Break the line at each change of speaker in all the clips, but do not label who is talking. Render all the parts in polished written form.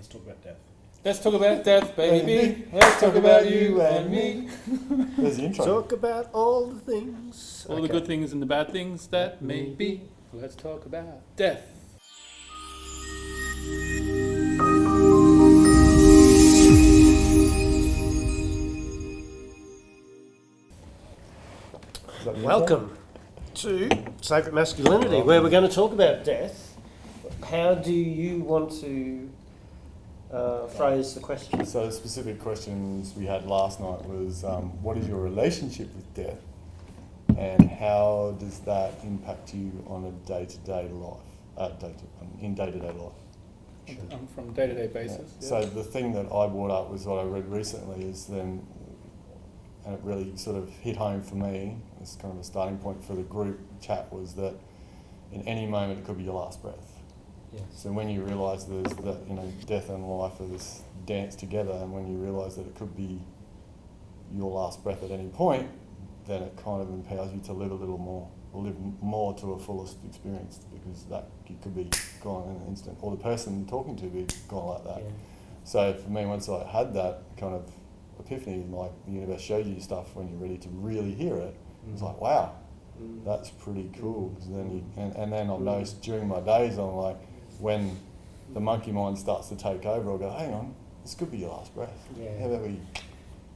Let's talk about death.
Let's talk about death, baby. Let's talk about you and me.
There's the intro.
Talk about all the things.
All the good things and the bad things that may be. Let's talk about death.
Welcome to Sacred Masculinity, where we're going to talk about death. How do you want to phrase the question?
So the specific questions we had last night was, what is your relationship with death, and how does that impact you on a day-to-day life? In day-to-day life.
From day-to-day basis.
Yeah. So the thing that I brought up was what I read recently is then, and it really sort of hit home for me, as kind of a starting point for the group chat, was that in any moment it could be your last breath.
Yes.
So when you realise there's that, death and life are this dance together, and when you realise that it could be your last breath at any point, then it kind of empowers you to live a little more, or live more to a fullest experience, because that it could be gone in an instant, or the person talking to be gone like that.
Yeah.
So for me, once I had that kind of epiphany, like the universe shows you stuff when you're ready to really hear it, it's like, wow, that's pretty cool. Because then and then I've noticed during my days, I'm like, when the monkey mind starts to take over, I'll go, hang on, this could be your last breath.
Yeah.
How about we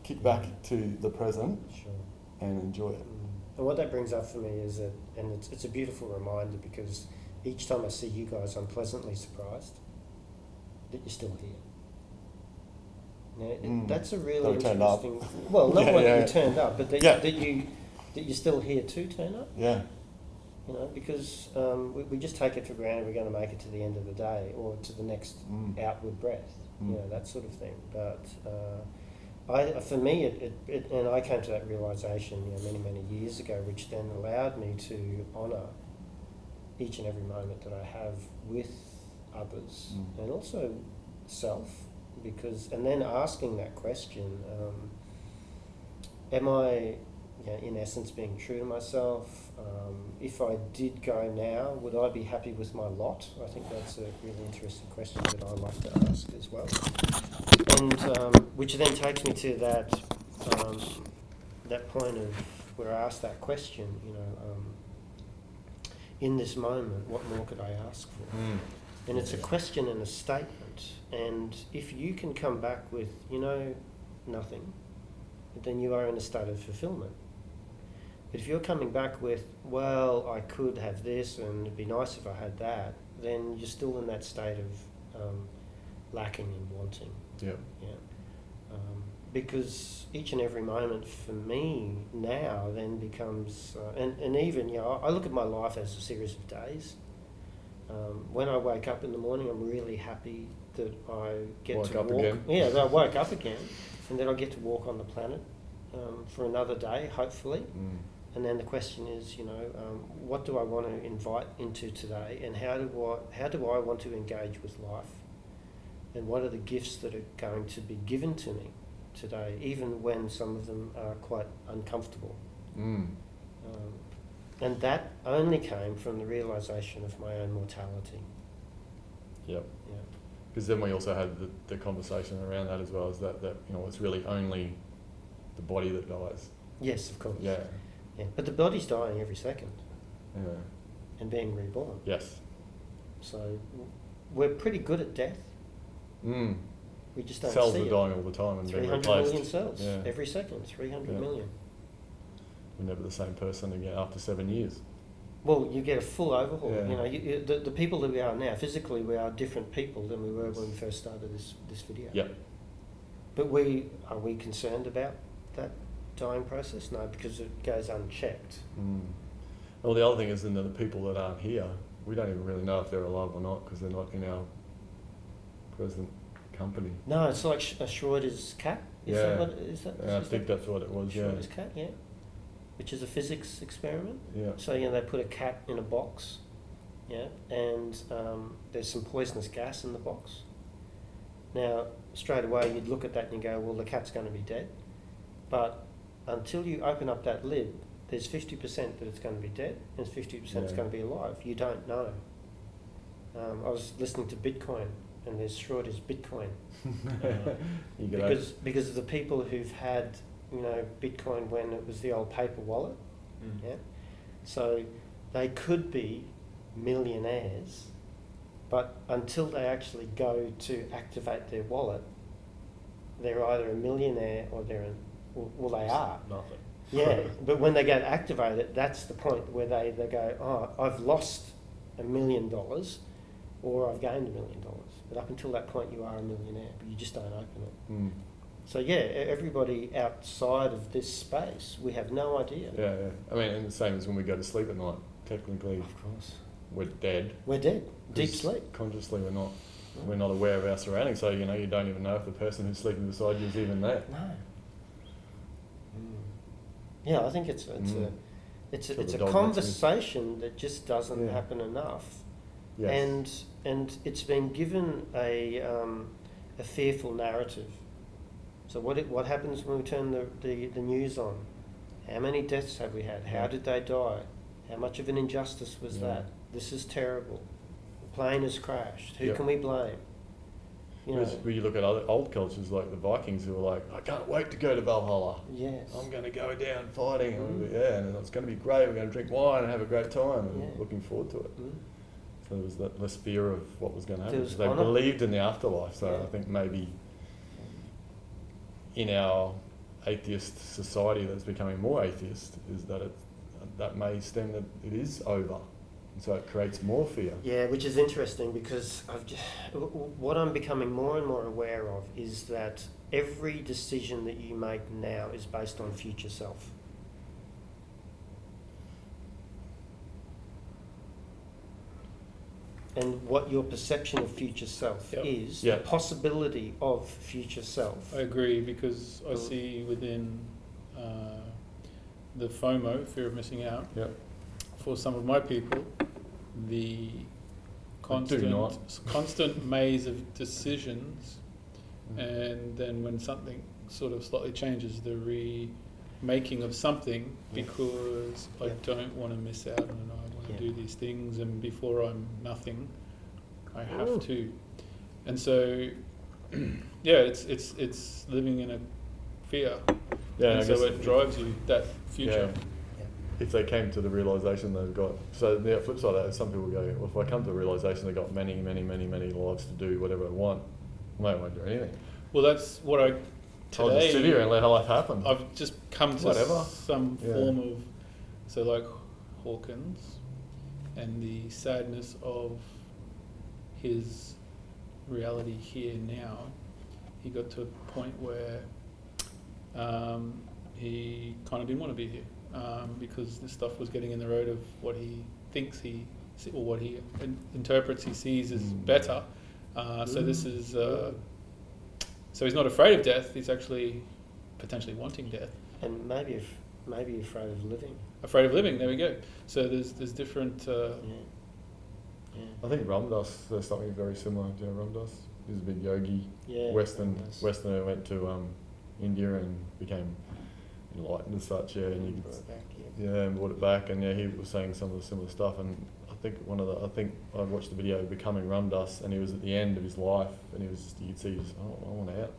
kick back to the present
Sure.
and enjoy it?
And what that brings up for me is that, and it's a beautiful reminder, because each time I see you guys, I'm pleasantly surprised that you're still here. Now, that's a really interesting. Well, not you turned up, but that you're still here to turn up.
Yeah.
Because we just take it for granted we're going to make it to the end of the day or to the next outward breath, that sort of thing. But for me, and I came to that realisation, many years ago, which then allowed me to honour each and every moment that I have with others and also self, and then asking that question, am I, in essence, being true to myself? If I did go now, would I be happy with my lot? I think that's a really interesting question that I like to ask as well. And which then takes me to that point of where I asked that question, in this moment, what more could I ask for? And it's a question and a statement. And if you can come back with, nothing, then you are in a state of fulfillment. But if you're coming back with, well, I could have this and it'd be nice if I had that, then you're still in that state of lacking and wanting.
Yeah.
Because each and every moment for me now then becomes, and even, I look at my life as a series of days. When I wake up in the morning, I'm really happy that I get to walk.
Again.
Yeah, that I woke up again, and that I get to walk on the planet for another day, hopefully. And then the question is, what do I want to invite into today, and how do I want to engage with life, and what are the gifts that are going to be given to me today, even when some of them are quite uncomfortable. And that only came from the realisation of my own mortality.
Yep.
Yeah.
Because then we also had the conversation around that as well, is that it's really only the body that dies.
Yes, of course.
Yeah.
But the body's dying every second.
Yeah.
And being reborn.
Yes.
So we're pretty good at death. We just don't
cells
see
are dying all the time and being
300
replaced.
Million cells every second. 300 million.
We're never the same person again after 7 years.
Well, you get a full overhaul.
Yeah.
The people that we are now, physically, we are different people than we were when we first started this video.
Yep.
But are we concerned about that dying process? No, because it goes unchecked.
Well, the other thing is, the people that aren't here, we don't even really know if they're alive or not, because they're not in our present company.
No, it's like a Schroeder's cat. Is that
I think that's what it was.
Schroeder's cat, which is a physics experiment.
Yeah.
So they put a cat in a box, and there's some poisonous gas in the box. Now, straight away you'd look at that and you go, well, the cat's going to be dead. But until you open up that lid, there's 50% that it's going to be dead and 50% it's going to be alive. You don't know. I was listening to Bitcoin and their straw is Bitcoin.
You get
Because of the people who've had, Bitcoin when it was the old paper wallet. Yeah. So they could be millionaires, but until they actually go to activate their wallet, they're either a millionaire or they are.
Nothing.
Yeah, but when they go to activate it, that's the point where they go, oh, I've lost $1 million or I've gained $1 million. But up until that point, you are a millionaire, but you just don't open it.
Mm.
So yeah, everybody outside of this space, we have no idea.
Yeah, yeah. I mean, and the same as when we go to sleep at night. Technically,
Of course.
we're dead.
We're dead. Deep
'Cause
sleep.
Consciously, we're not aware of our surroundings. So you don't even know if the person who's sleeping beside you is even there.
No. Yeah, I think it's
Till
a
the dog
conversation that just doesn't
Yeah.
happen enough.
Yes.
And it's been given a fearful narrative. So what happens when we turn the news on? How many deaths have we had? How did they die? How much of an injustice was
Yeah.
that? This is terrible. The plane has crashed. Who
Yep.
can we blame?
Whereas when you look at other old cultures like the Vikings, who were like, I can't wait to go to Valhalla.
Yes.
I'm going to go down fighting.
Mm.
And it's going to be great. We're going to drink wine and have a great time. And
Yeah.
looking forward to it.
Mm.
So there was that less fear of what was going to happen.
There was
'Cause they
honour.
believed in the afterlife. So
Yeah.
I think maybe in our atheist society that's becoming more atheist is that that may stem that it is over. And so it creates more fear.
Yeah, which is interesting because what I'm becoming more and more aware of is that every decision that you make now is based on future self. And what your perception of future self
Yep.
is,
Yeah.
the possibility of future self.
I agree, because I see within the FOMO, fear of missing out,
Yeah.
for some of my people, the
not.
constant maze of decisions,
Mm.
and then when something sort of slightly changes, the remaking of something,
Yeah.
because I
Yeah.
don't want to miss out and I want to
Yeah.
do these things, and before I'm nothing, I have
Ooh.
to. And so, yeah, it's living in a fear.
Yeah,
And
I
so
guess
it drives you, that future.
if they came to the realisation they've got, so the flip side of that is some people go, well, if I come to the realisation they've got many, many, many, many lives to do whatever I want, I won't do anything.
Well, that's what
I'll just sit here and let life happen.
I've just come to
Whatever.
some
Yeah.
form of, so like Hawkins, and the sadness of his reality here now. He got to a point where he kind of didn't want to be here, because this stuff was getting in the road of what he thinks or what he interprets he sees as better. So this is so he's not afraid of death. He's actually potentially wanting death.
And maybe afraid of living.
Afraid of living. There we go. So there's different.
Yeah.
I think Ramdas, there's something very similar. Do you know Ramdas? He's a big yogi,
Yeah.
Westerner who went to India and became enlightened as such. Yeah, and you could, and brought it back, and he was saying some of the similar stuff. And I think I watched the video Becoming Ramdas, and he was at the end of his life, and you could see I want out.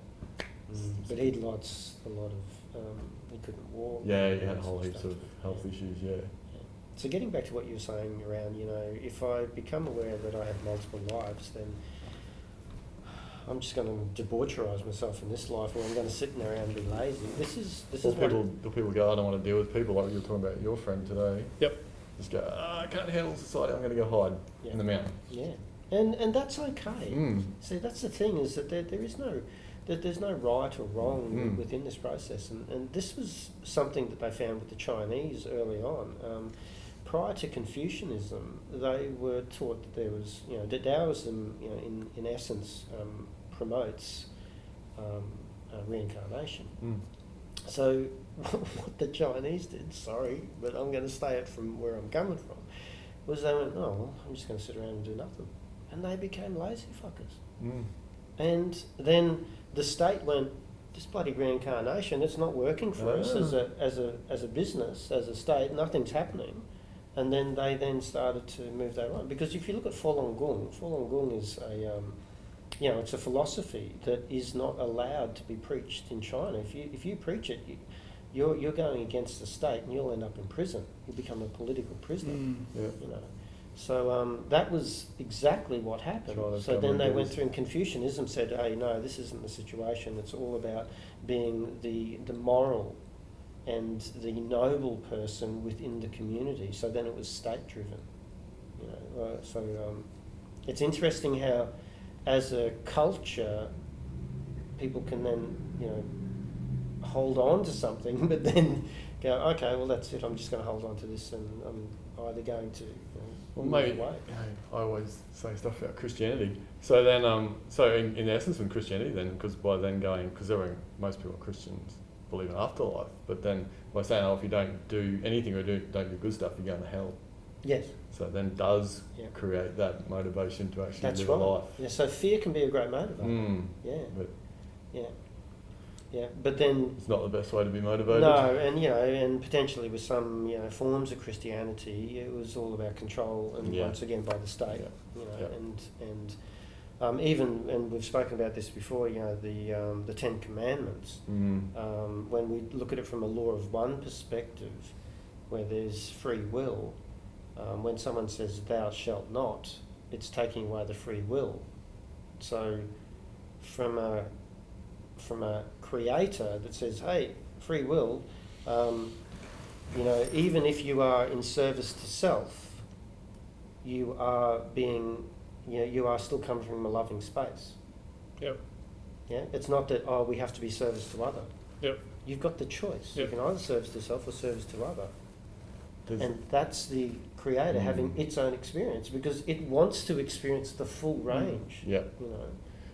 But he'd lost a lot of. He couldn't walk.
Yeah, he had a whole
and
heaps
stuff.
of health issues. Yeah.
So getting back to what you were saying around, if I become aware that I have multiple lives, then I'm just going to debaucherise myself in this life, or I'm going to sit around and be lazy. This is
People go, I don't want to deal with people, like you were talking about your friend today.
Yep.
Just go, I can't handle society, I'm going to go hide in the mountain.
Yeah, and that's okay.
Mm.
See, that's the thing, is that there's no right or wrong within this process, and this was something that they found with the Chinese early on. Prior to Confucianism, they were taught that there was, that Taoism, in essence, promotes reincarnation.
Mm.
So what the Chinese did, sorry, but I'm going to say it from where I'm coming from, was they went, oh, well, I'm just going to sit around and do nothing. And they became lazy fuckers.
Mm.
And then the state went, this bloody reincarnation, it's not working for us as a business, as a state, nothing's happening. And then they started to move that on. Because if you look at Falun Gong is it's a philosophy that is not allowed to be preached in China. If you preach it, you're going against the state, and you'll end up in prison. You become a political prisoner.
Yeah.
So that was exactly what happened.
China's
So then they
government
went
is-
through, and Confucianism said, hey, no, this isn't the situation. It's all about being the moral and the noble person within the community. So then it was state-driven. It's interesting how, as a culture, people can then, hold on to something, but then go, okay, well, that's it. I'm just going to hold on to this, and I'm either going to
Well,
move
maybe
away.
I always say stuff about Christianity. So then, in essence, when Christianity, then because by then because most people are Christians believe in afterlife, but then by saying, if you don't do anything or don't do good stuff, you're going to hell.
Yes.
So then does create that motivation to actually
That's
live
right.
a life.
Yeah, so fear can be a great motivator. Yeah.
But
Yeah. But then
it's not the best way to be motivated.
no, and potentially with some forms of Christianity, it was all about control, and once again by the state. And we've spoken about this before. The Ten Commandments. When we look at it from a law of one perspective, where there's free will, when someone says "thou shalt not," it's taking away the free will. So, from a creator that says, "Hey, free will," even if you are in service to self, you are being, you are still coming from a loving space.
Yep.
Yeah, it's not that we have to be service to other.
Yep.
You've got the choice.
Yep.
You can either service to self or service to other.
There's-
And that's the creator having its own experience, because it wants to experience the full range.
Yeah.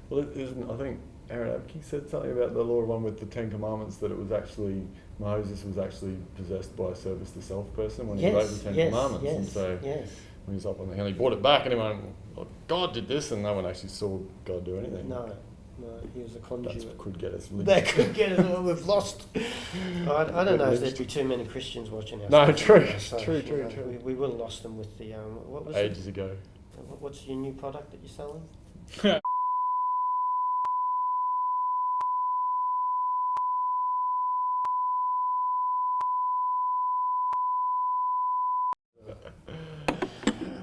Well, I think Aaron Abke said something about the law of one with the Ten Commandments, that it was actually, Moses was actually possessed by a service to self person when he wrote the Ten Commandments. And so when he's up on the hill, he brought it back and everyone, God did this, and no one actually saw God do anything.
No, he was a conduit.
That could get us
That could get us. We've lost. I don't know if there'd be too many Christians watching us.
No, true.
We would have lost them with the what was
ages ago.
What's your new product that you're selling?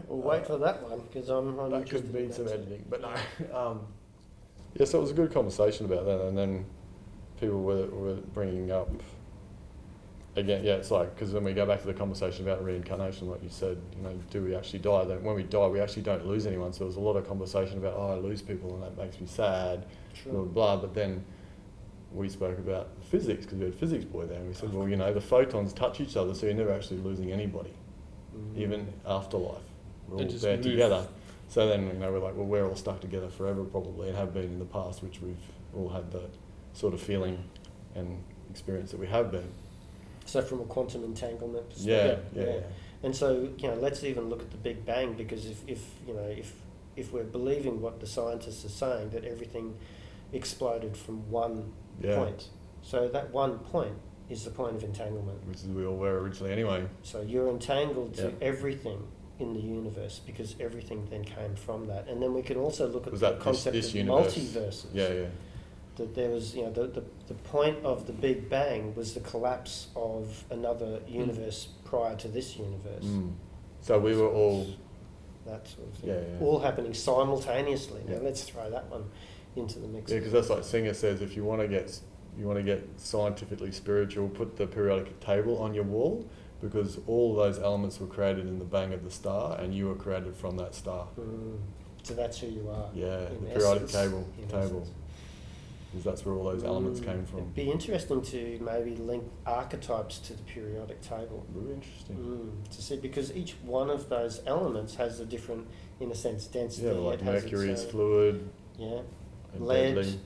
We'll wait for that one, because I'm
That
interested
could
in
need
that
some
too.
editing, but no. So it was a good conversation about that, and then people were bringing up again. Yeah, it's like, because when we go back to the conversation about reincarnation, like you said, do we actually die? Then when we die, we actually don't lose anyone. So there was a lot of conversation about, I lose people, and that makes me sad, blah blah blah. But then we spoke about physics, because we had a physics boy there, and we said, well, the photons touch each other, so you're never actually losing anybody, even afterlife. We're all there together. So then, we're like, well, we're all stuck together forever probably, and have been in the past, which we've all had the sort of feeling and experience that we have been.
So from a quantum entanglement perspective.
Yeah.
And so, let's even look at the Big Bang, because if we're believing what the scientists are saying, that everything exploded from one point. So that one point is the point of entanglement.
Which is we all were originally anyway.
So you're entangled to everything in the universe, because everything then came from that. And then we can also look at the concept of multiverses.
Yeah.
That there was, the point of the Big Bang was the collapse of another universe prior to this universe.
So we were all...
That sort of thing.
Yeah.
All happening simultaneously. Now let's throw that one into the mix.
Yeah, because that's like Singer says, if you want to get scientifically spiritual, put the periodic table on your wall, because all those elements were created in the bang of the star, and you were created from that star.
So that's who you are.
Yeah,
in
the periodic
essence,
table. Because that's where all those elements came from.
It'd be interesting to maybe link archetypes to the periodic table.
Really interesting.
To see, because each one of those elements has a different, in a sense, density.
Yeah, like
it has
mercury is
its own,
fluid.
Yeah.
And
Lead,
deadly.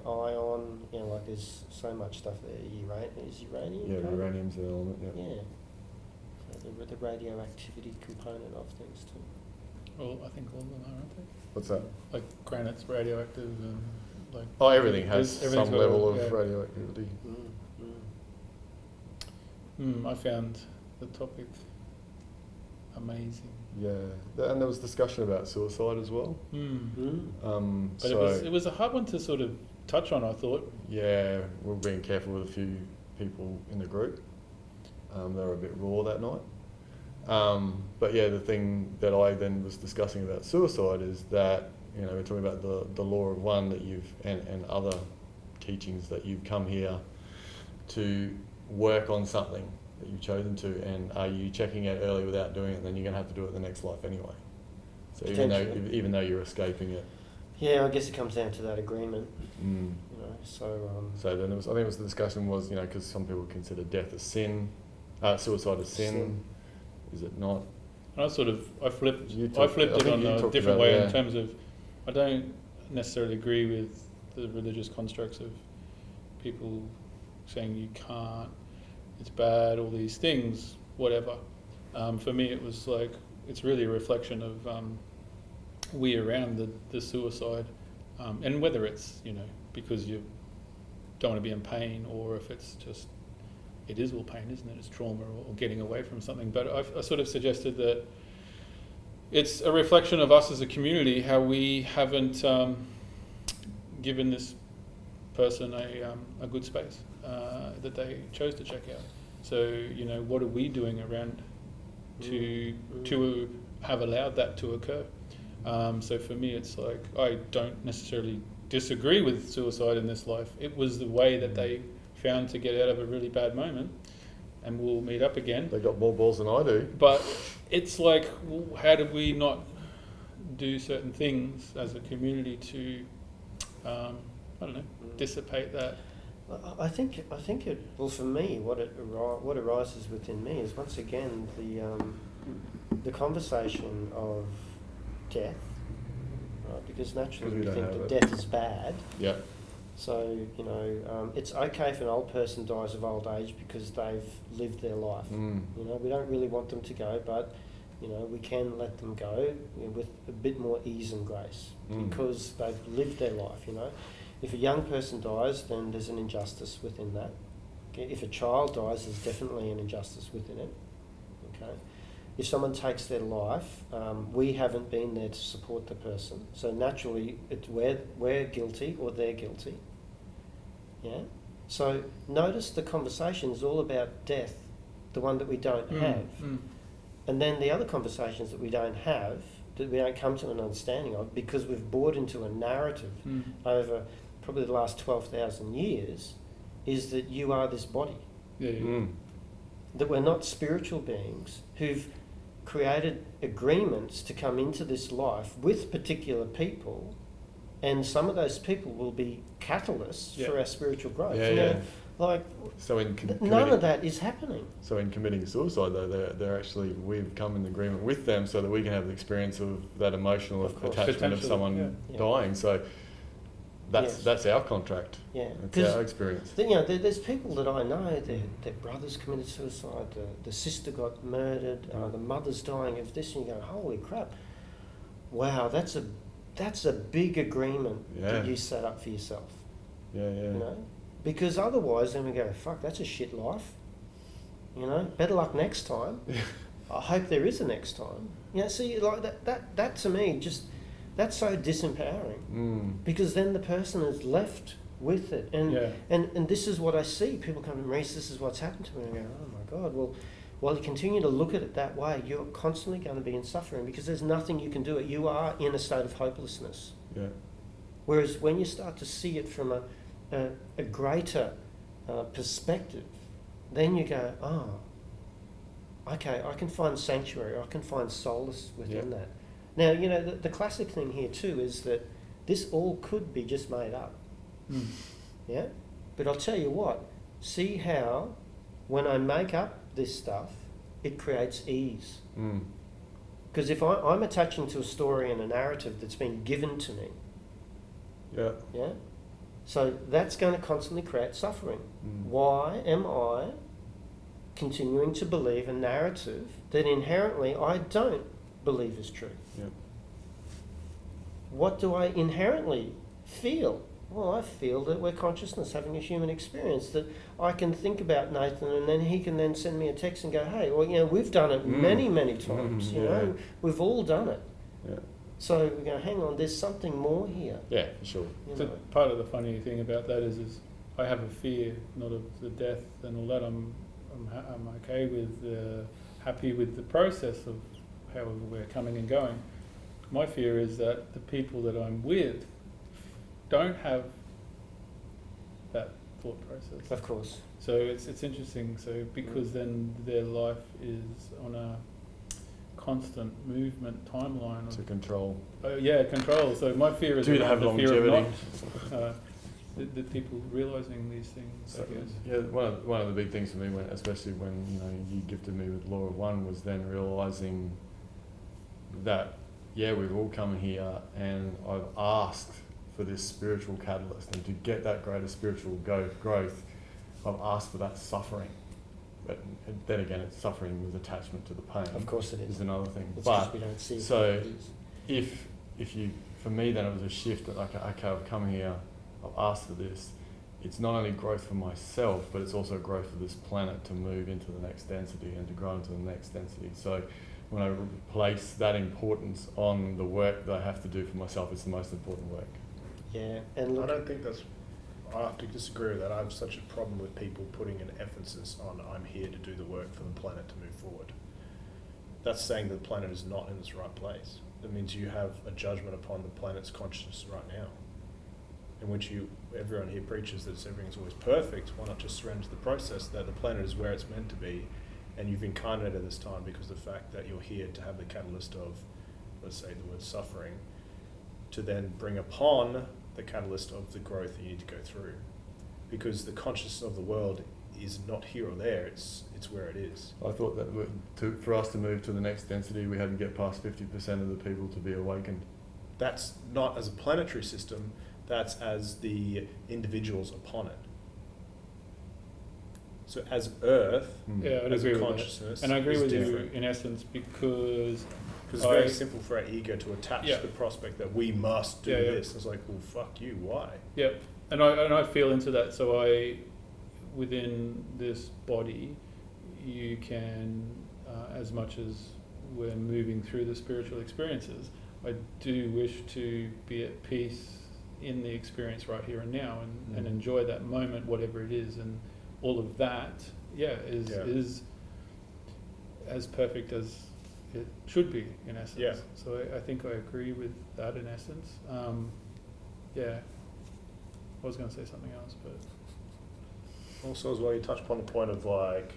ion, like there's so much stuff there. Is uranium?
Yeah,
covered?
uranium's an element. Yeah.
So the radioactivity component of things too.
Well, I think all of them are, aren't they?
What's that?
Like granite's radioactive, and like
Everything has
everything's
some
got
level
a-
of radioactivity.
I found the topic amazing.
Yeah, and there was discussion about suicide as well.
But
So
it was a hard one to sort of touch on, I thought.
yeah, we were being careful with a few people in the group. They were a bit raw that night. But yeah, the thing that I then was discussing about suicide is that, you know, we're talking about the law of one that and other teachings that you've come here to work on something that you've chosen to, and are you checking out early without doing it, then you're going to have to do it in the next life anyway. So even though you're escaping it.
Yeah, I guess it comes down to that agreement.
Mm.
You know, so.
So then I think it was the discussion was, you know, because some people consider death a sin, suicide a sin. Is it not?
I flipped it
I
on
think you
a
talked
different
about
way
it,
in terms of, I don't necessarily agree with the religious constructs of people saying you can't, it's bad, all these things, whatever. For me, it was like, it's really a reflection of we around the suicide, and whether it's, you know, because you don't want to be in pain, or if it's just, it is all pain, isn't it? It's trauma or getting away from something. But I sort of suggested that it's a reflection of us as a community, how we haven't given this person a good space that they chose to check out. So, you know, what are we doing around to have allowed that to occur? So for me, it's like, I don't necessarily disagree with suicide in this life. It was the way that they found to get out of a really bad moment, and we'll meet up again.
They got more balls than I do.
But it's like, well, how do we not do certain things as a community to, I don't know, dissipate that?
I think it. Well, for me, what arises within me is once again the conversation of death, right? Because naturally we think that death is bad.
Yeah.
So, you know, it's okay if an old person dies of old age because they've lived their life.
Mm.
You know, we don't really want them to go, but, you know, we can let them go with a bit more ease and grace because they've lived their life, you know. If a young person dies, then there's an injustice within that. Okay? If a child dies, there's definitely an injustice within it. Okay. If someone takes their life, we haven't been there to support the person. So naturally, we're guilty or they're guilty. Yeah. So notice the conversation is all about death, the one that we don't have. And then the other conversations that we don't have, that we don't come to an understanding of, because we've bought into a narrative over probably the last 12,000 years, is that you are this body. That we're not spiritual beings who've created agreements to come into this life with particular people, and some of those people will be catalysts for our spiritual growth.
Yeah,
you know,
yeah.
like,
So
none of that is happening.
So in committing suicide, though, they're actually, we've come in agreement with them so that we can have the experience of that emotional attachment of someone dying. So that's our contract.
Yeah,
that's our experience.
You know, there's people that I know, their brothers committed suicide, the sister got murdered, the mother's dying of this, and you go, holy crap! Wow, that's a big agreement that you set up for yourself.
Yeah, yeah.
You know, because otherwise, then we go, fuck, that's a shit life. You know, better luck next time. I hope there is a next time. You know, see, like that to me just. That's so disempowering because then the person is left with it. And this is what I see. People come to me, Maurice, this is what's happened to me. And I go, oh my God, well, while you continue to look at it that way, you're constantly going to be in suffering because there's nothing you can do. You are in a state of hopelessness.
Yeah.
Whereas when you start to see it from a greater perspective, then you go, oh, okay, I can find sanctuary, I can find solace within that. Now, you know, the classic thing here too is that this all could be just made up. Yeah? But I'll tell you what, see how when I make up this stuff, it creates ease. Because if I'm attaching to a story and a narrative that's been given to me, yeah? So that's going to constantly create suffering. Why am I continuing to believe a narrative that inherently I don't believe is true?
Yeah.
What do I inherently feel Well, I feel that we're consciousness having a human experience, that I can think about Nathan and then he can then send me a text and go, hey, well, we've done it many, many times, we've all done it.
Yeah.
So we go, hang on, there's something more here.
Yeah, for sure.
So part of the funny thing about that is I have a fear, not of the death and all that. I'm okay with, happy with the process of however we're coming and going. My fear is that the people that I'm with don't have that thought process.
Of course.
So it's interesting. So because then their life is on a constant movement timeline
To control.
Control. So my fear is
To
around
have
the fear
longevity.
of not the people realizing these things. I guess.
Yeah, one of the big things for me, especially when you gifted me with Law of One, was then realizing that we've all come here, and I've asked for this spiritual catalyst, and to get that greater spiritual growth, I've asked for that suffering. But then again, it's suffering with attachment to the pain.
Of course it is.
Is another thing.
It's
but
just we don't see it.
so if you, for me, then it was a shift that okay, I've come here, I've asked for this. It's not only growth for myself, but it's also growth for this planet to move into the next density and to grow into the next density. So when I place that importance on the work that I have to do for myself, it's the most important work.
Yeah, and look,
I don't think that's. I have to disagree with that. I have such a problem with people putting an emphasis on I'm here to do the work for the planet to move forward. That's saying that the planet is not in its right place. That means you have a judgment upon the planet's consciousness right now, in which everyone here preaches that everything's always perfect. Why not just surrender to the process that the planet is where it's meant to be, and you've incarnated this time because of the fact that you're here to have the catalyst of, let's say, the word suffering, to then bring upon the catalyst of the growth you need to go through, because the consciousness of the world is not here or there, it's where it is.
I thought that for us to move to the next density, we had to get past 50% of the people to be awakened.
That's not as a planetary system, that's as the individuals upon it. So as Earth,
I'd
as
agree
a
with
consciousness,
that. And I agree with
different.
you in essence because
Because it's very simple for our ego to attach
Yeah.
the prospect that we must do this. It's like, well, fuck you, why?
Yeah, and I feel into that. So within this body, you can, as much as we're moving through the spiritual experiences, I do wish to be at peace in the experience right here and now, and enjoy that moment, whatever it is, and all of that, is as perfect as it should be in essence.
Yeah.
So I think I agree with that in essence. I was going to say something else, but
Also, as well, you touched upon the point of like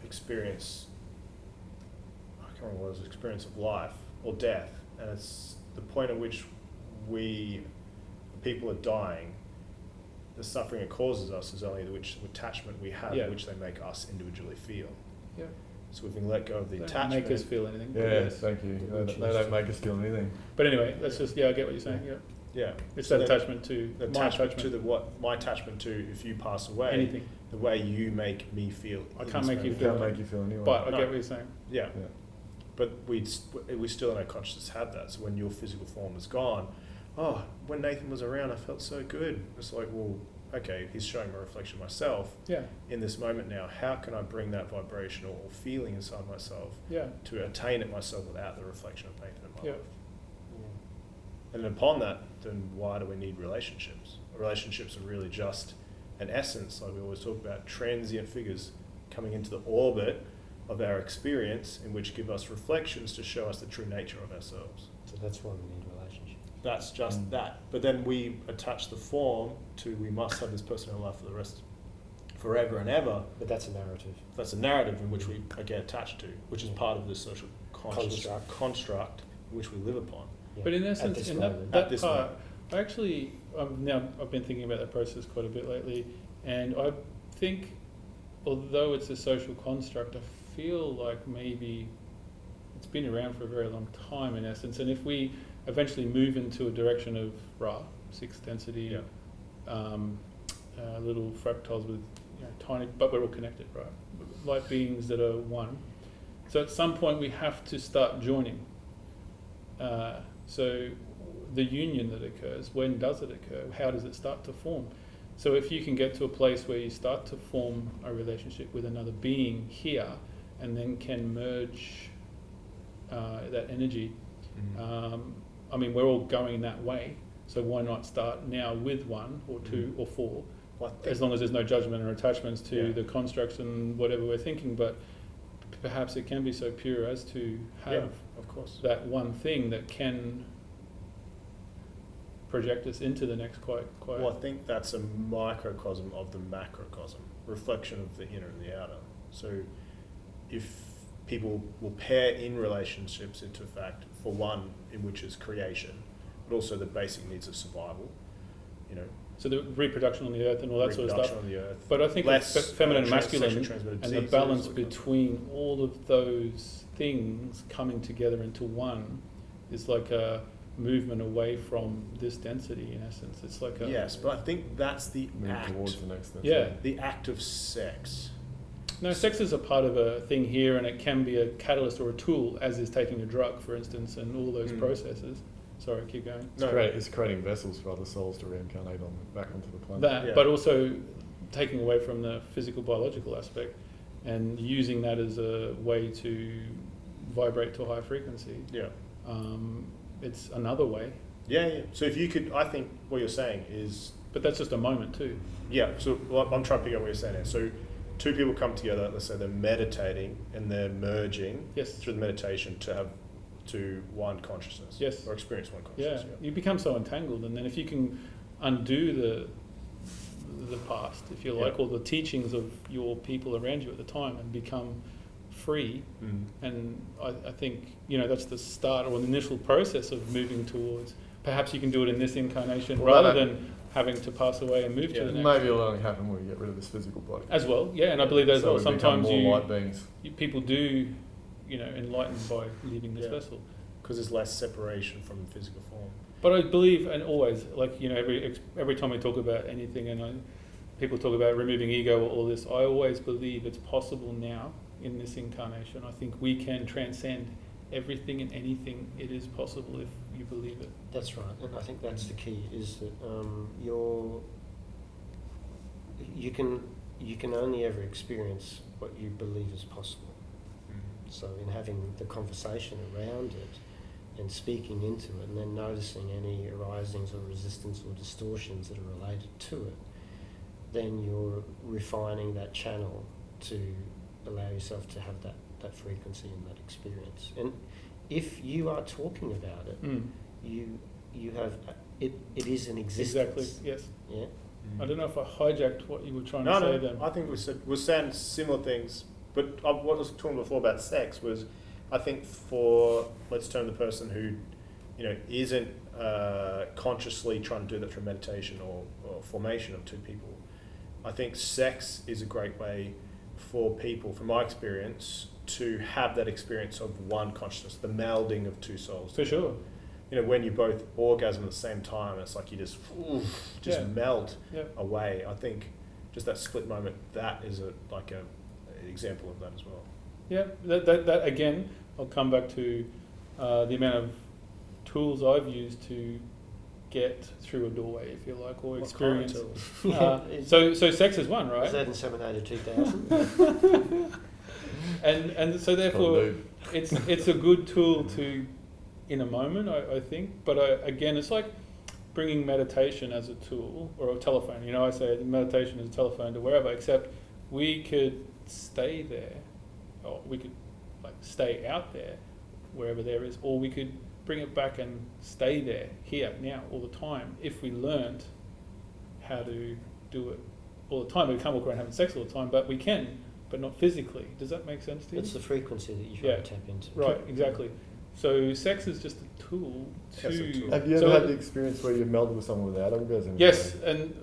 experience. I can't remember what it was, experience of life or death, and it's the point at which people are dying. The suffering it causes us is only which attachment we have, which they make us individually feel.
yeah,
So if we can let go of the
they don't
attachment,
make us feel anything. but
Yeah,
yes.
thank you. They don't make us feel anything.
But anyway, let's just I get what you're saying. Yeah,
yeah,
it's
So
that
then
attachment to
the
my
attachment
attachment
to my attachment to if you pass away,
anything.
the way you make me feel.
I
in
can't
this
make you
moment.
feel
Can't make you feel anyway.
But I
No.
get what you're saying.
Yeah.
Yeah.
But we still in our consciousness have that. So when your physical form is gone, oh, when Nathan was around, I felt so good. It's like, well, okay, he's showing a reflection of myself
Yeah,
in this moment now. How can I bring that vibration or feeling inside myself
yeah,
to attain it myself without the reflection of Nathan in my
yeah.
life? And upon that, then why do we need relationships? Relationships are really just an essence, like we always talk about, transient figures coming into the orbit of our experience, in which give us reflections to show us the true nature of ourselves.
So that's why we need relationships.
That's just that. But then we attach the form to we must have this person in our life for the rest, forever and ever.
But that's a narrative.
That's a narrative in which we get attached to, which is part of this social conscious construct in which we live upon.
Yeah.
But in
At
essence,
this
in
moment.
that
At this
part,
moment.
I actually I've been thinking about that process quite a bit lately, and I think, although it's a social construct, I feel like maybe it's been around for a very long time in essence. And if we eventually move into a direction of Ra, sixth density, little fractals with tiny, but we're all connected, right? Light beings that are one. So at some point we have to start joining. So the union that occurs. When does it occur? How does it start to form? So if you can get to a place where you start to form a relationship with another being here, and then can merge that energy, I mean, we're all going that way. So why not start now with one or two or four, as long as there's no judgment or attachments to the constructs and whatever we're thinking. But perhaps it can be so pure as to have
of course.
that one thing that can project us into the next quite.
Well, I think that's a microcosm of the macrocosm, reflection of the inner and the outer. So if people will pair in relationships into fact, for one, in which is creation, but also the basic needs of survival, you know.
So the reproduction on the earth and all that sort of stuff.
On the earth.
But I think
Less
feminine and masculine
sexually transmitted
and the
diseases,
balance
all that kind of
between all of those things coming together into one is like a movement away from this density, in essence. It's like a...
Yes, but I think that's the
Move
act.
towards the next step.
Yeah.
The act of sex.
No, sex is a part of a thing here, and it can be a catalyst or a tool, as is taking a drug, for instance, and all those processes. Sorry, keep going.
It's creating vessels for other souls to reincarnate back onto the planet.
That, but also taking away from the physical, biological aspect, and using that as a way to vibrate to a higher frequency.
Yeah.
It's another way.
Yeah. So if you could, I think what you're saying is...
But that's just a moment too.
Yeah, so I'm trying to figure out what you're saying there. So two people come together, let's say they're meditating, and they're merging through the meditation to one consciousness.
Yes.
Or experience one consciousness.
Yeah. You become so entangled, and then if you can undo the past, if you like, or the teachings of your people around you at the time, and become free, and I think, you know, that's the start or the initial process of moving towards, perhaps you can do it in this incarnation rather than having to pass away and move to the next.
Maybe it'll only happen when you get rid of this physical body.
As well, yeah, and I believe that as
So
well.
we
Sometimes
become more light beings.
people do, you know, enlightened by leaving this vessel.
Because there's less separation from the physical form.
But I believe, and always, like, you know, every time we talk about anything, and people talk about removing ego or all this, I always believe it's possible now in this incarnation. I think we can transcend everything and anything. It is possible if you believe it.
That's right, and I think that's the key, is that you can only ever experience what you believe is possible. So in having the conversation around it and speaking into it, and then noticing any arisings or resistance or distortions that are related to it, then you're refining that channel to allow yourself to have that frequency and that experience. And if you are talking about it, you have it is an existence.
Exactly. Yes.
Yeah.
I don't know if I hijacked what you were trying to say.
No.
Then
I think we're saying similar things. But what I was talking before about sex was, I think for, let's term the person who, you know, isn't consciously trying to do that through meditation or formation of two people, I think sex is a great way for people, from my experience, to have that experience of one consciousness, the melding of two souls.
for sure.
You know, when you both orgasm at the same time, it's like you just melt away. I think just that split moment, that is an example of that as well.
Yeah, that again, I'll come back to the amount of tools I've used to get through a doorway, if you like, or experience. So sex is one, right?
Was that inseminated 2000?
and so therefore, it's a good tool to, in a moment, I think. But again, it's like bringing meditation as a tool, or a telephone. You know, I say meditation is a telephone to wherever, except we could stay there, or we could stay out there, wherever there is, or we could bring it back and stay there, here, now, all the time, if we learned how to do it all the time. We can't walk around having sex all the time, but we can, but not physically. Does that make sense to you?
It's the frequency that you try to tap into.
Right, exactly. So sex is just a tool to...
Have you ever had the experience where you've melded with someone without orgasm?
Yes, and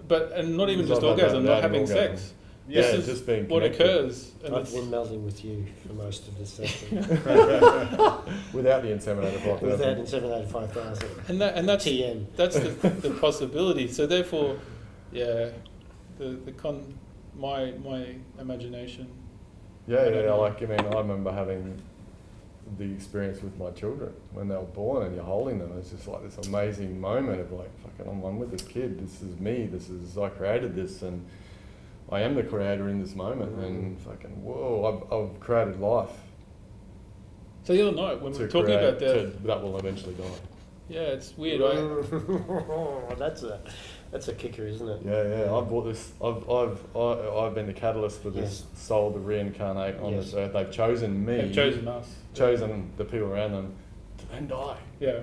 not even just orgasm, not having sex.
Yeah,
this is
just being
what occurs. And
I've been melding with you for most of this session.
Without the inseminator 5000.
Without inseminated 5000.
And that's
TM.
That's the possibility. So therefore, yeah, my imagination.
Yeah, I remember having the experience with my children when they were born, and you're holding them. It's just like this amazing moment of like, fucking, I'm one with this kid. This is me. I created this, and I am the creator in this moment. And fucking, whoa, I've created life.
So the other night when we were talking about death,
that will eventually die.
yeah, it's weird.
That's a kicker, isn't it?
Yeah. I bought this. I've been the catalyst for this soul to reincarnate on this earth. They've chosen me.
They've chosen us.
Chosen the people around them to then die.
Yeah.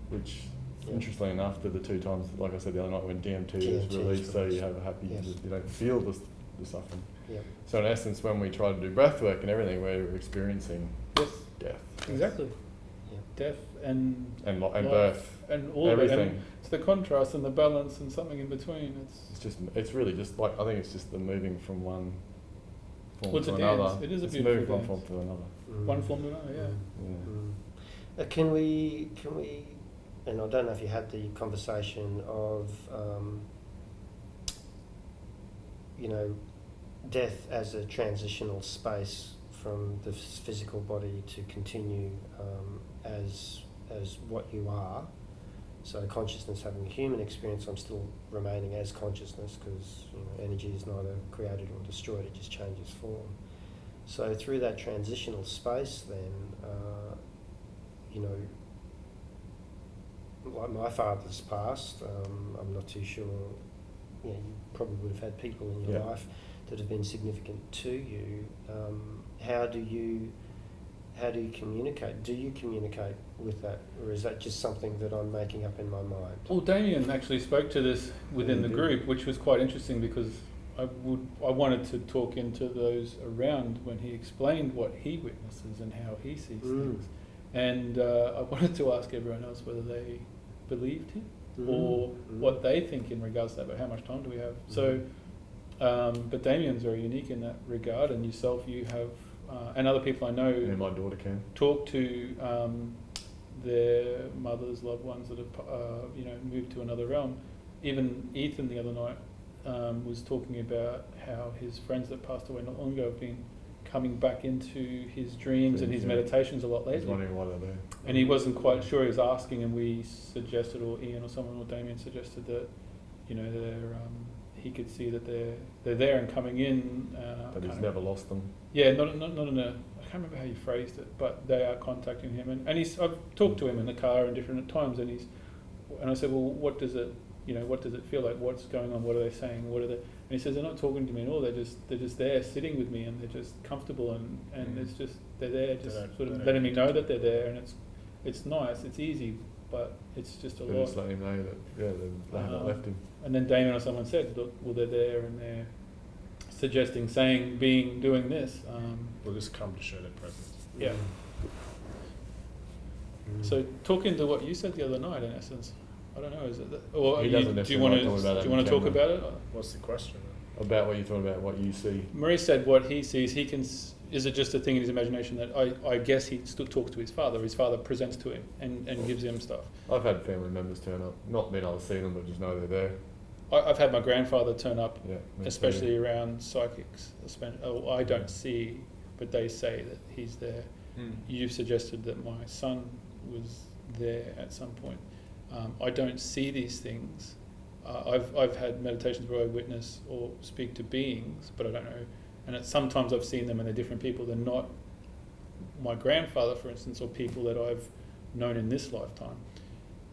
Which, interestingly enough, to the 2 times, like I said the other night, when DMT is released, so you have a happy, you don't feel the suffering.
Yeah.
So in essence, when we try to do breath work and everything, we're experiencing death.
Exactly.
Yeah.
Death and
life,
birth and all
everything.
of it. And it's the contrast and the balance and something in between.
It's really just like, I think it's just the moving from one form
It's
to
a
another.
dance. It is a
It's
beautiful
moving from
dance.
one form to another.
One form to another, yeah.
Can we, and I don't know if you had the conversation of, death as a transitional space from the physical body to continue as what you are. So consciousness having a human experience, I'm still remaining as consciousness, because energy is neither created or destroyed, it just changes form. So through that transitional space then, like my father's passed, I'm not too sure, you probably would have had people in your life that have been significant to you. How do you communicate? Do you communicate with that, or is that just something that I'm making up in my mind?
Well, Damien actually spoke to this within the group, which was quite interesting, because I wanted to talk into those around when he explained what he witnesses and how he sees things. And I wanted to ask everyone else whether they believed him or what they think in regards to that, but how much time do we have? So, but Damien's very unique in that regard, and yourself, you have, and other people I know,
My daughter can
talk to their mothers, loved ones that have, moved to another realm. Even Ethan the other night was talking about how his friends that passed away not long ago have been coming back into his dreams and his meditations a lot
He's
lately.
wondering why they're there.
And he wasn't quite sure. He was asking, and we suggested, or Ian or someone, or Damien suggested that, he could see that they're there and coming in.
But he's never lost them.
Yeah, not in a. I can't remember how you phrased it, but they are contacting him, and I've talked to him in the car in different times, and I said, well, what does it feel like? What's going on? What are they saying? And he says, they're not talking to me at all. They're just there sitting with me, and they're just comfortable, and it's just, they're there, just sort of letting me know that they're there, and it's nice, it's easy, but it's just a lot.
They're just letting him know that they haven't left him.
And then Damien or someone said, look, well, they're there, and they're suggesting, saying, doing this.
We'll just come to show their presence.
Yeah. So talk into what you said the other night, in essence. I don't know, is it that, or
He doesn't
do you want
necessarily
to
talk about that
talk
in
about it?
What's the question?
About what you're talking about, what you see.
Maurice said what he sees, he can. Is it just a thing in his imagination that I guess he still talks to his father? His father presents to him and gives him stuff.
I've had family members turn up, not being able to see them, but just know they're there.
I've had my grandfather turn up,
Yeah,
especially around psychics. I don't see, but they say that he's there. You've suggested that my son was there at some point. I don't see these things. I've had meditations where I witness or speak to beings, but I don't know. And sometimes I've seen them and they're different people. They're not my grandfather, for instance, or people that I've known in this lifetime.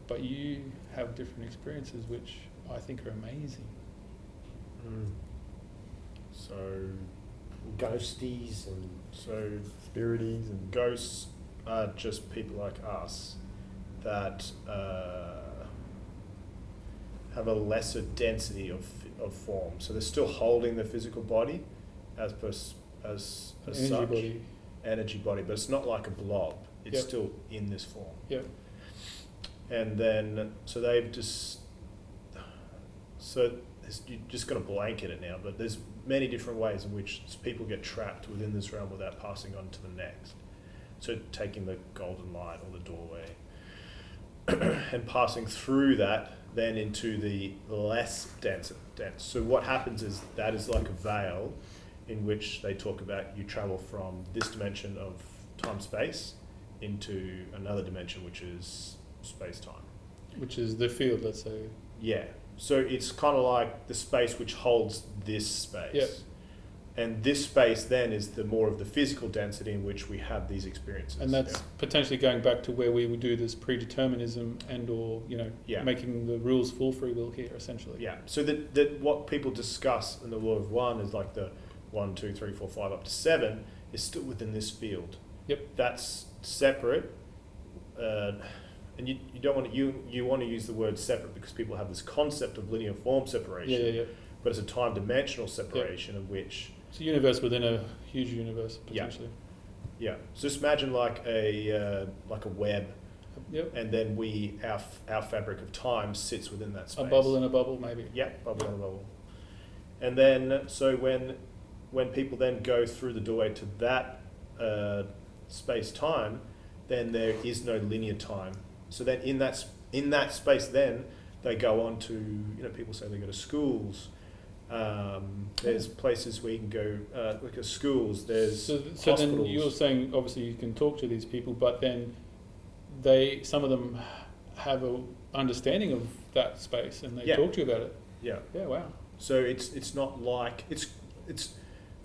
But you have different experiences, which I think are amazing.
So,
Ghosties and
spirities and
ghosts are just people like us that have a lesser density of form. So they're still holding the physical body as
Energy
such.
body.
Energy body, but it's not like a blob. It's
Yep.
still in this form.
Yep.
And then, so they've just, you just got to blanket it now, but there's many different ways in which people get trapped within this realm without passing on to the next. So taking the golden light or the doorway and passing through that then into the less dense. So what happens is that is like a veil in which they talk about you travel from this dimension of time-space into another dimension, which is space-time.
Which is the field, let's say.
Yeah. So it's kind of like the space which holds this space.
Yep.
And this space then is the more of the physical density in which we have these experiences.
And that's potentially going back to where we would do this predeterminism and or, making the rules for free will here, essentially.
Yeah. So that what people discuss in the law of one is like the 1, 2, 3, 4, 5 up to 7 is still within this field.
Yep.
That's separate. And you don't want to, you want to use the word separate because people have this concept of linear form separation.
Yeah.
But it's a time-dimensional separation of which...
It's a universe within a huge universe, potentially.
Yeah. So just imagine like a web,
Yep.
and then our fabric of time sits within that space.
A bubble in a bubble, maybe.
Yeah, bubble in a bubble. And then, so when people then go through the doorway to that space-time, then there is no linear time. So then in that space, then they go on to, people say they go to schools. There's places where you can go, like at schools. There's
so
hospitals.
then you're saying obviously you can talk to these people, but then some of them have a understanding of that space and they talk to you about it.
Yeah.
Yeah. Wow.
So it's not like it's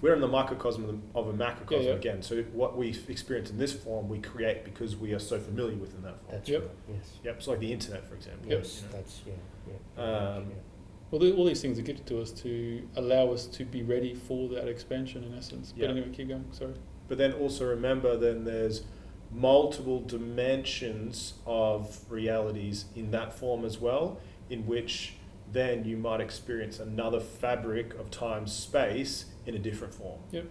we're in the microcosm of a macrocosm again. So what we experience in this form, we create because we are so familiar within that form.
That's
Yep.
right. Yes.
Yep. It's like the internet, for example.
Yes. That's yeah.
Well, all these things are gifted to us to allow us to be ready for that expansion, in essence. But anyway, keep going. Sorry.
But then also remember, then there's multiple dimensions of realities in that form as well, in which then you might experience another fabric of time space in a different form.
Yep.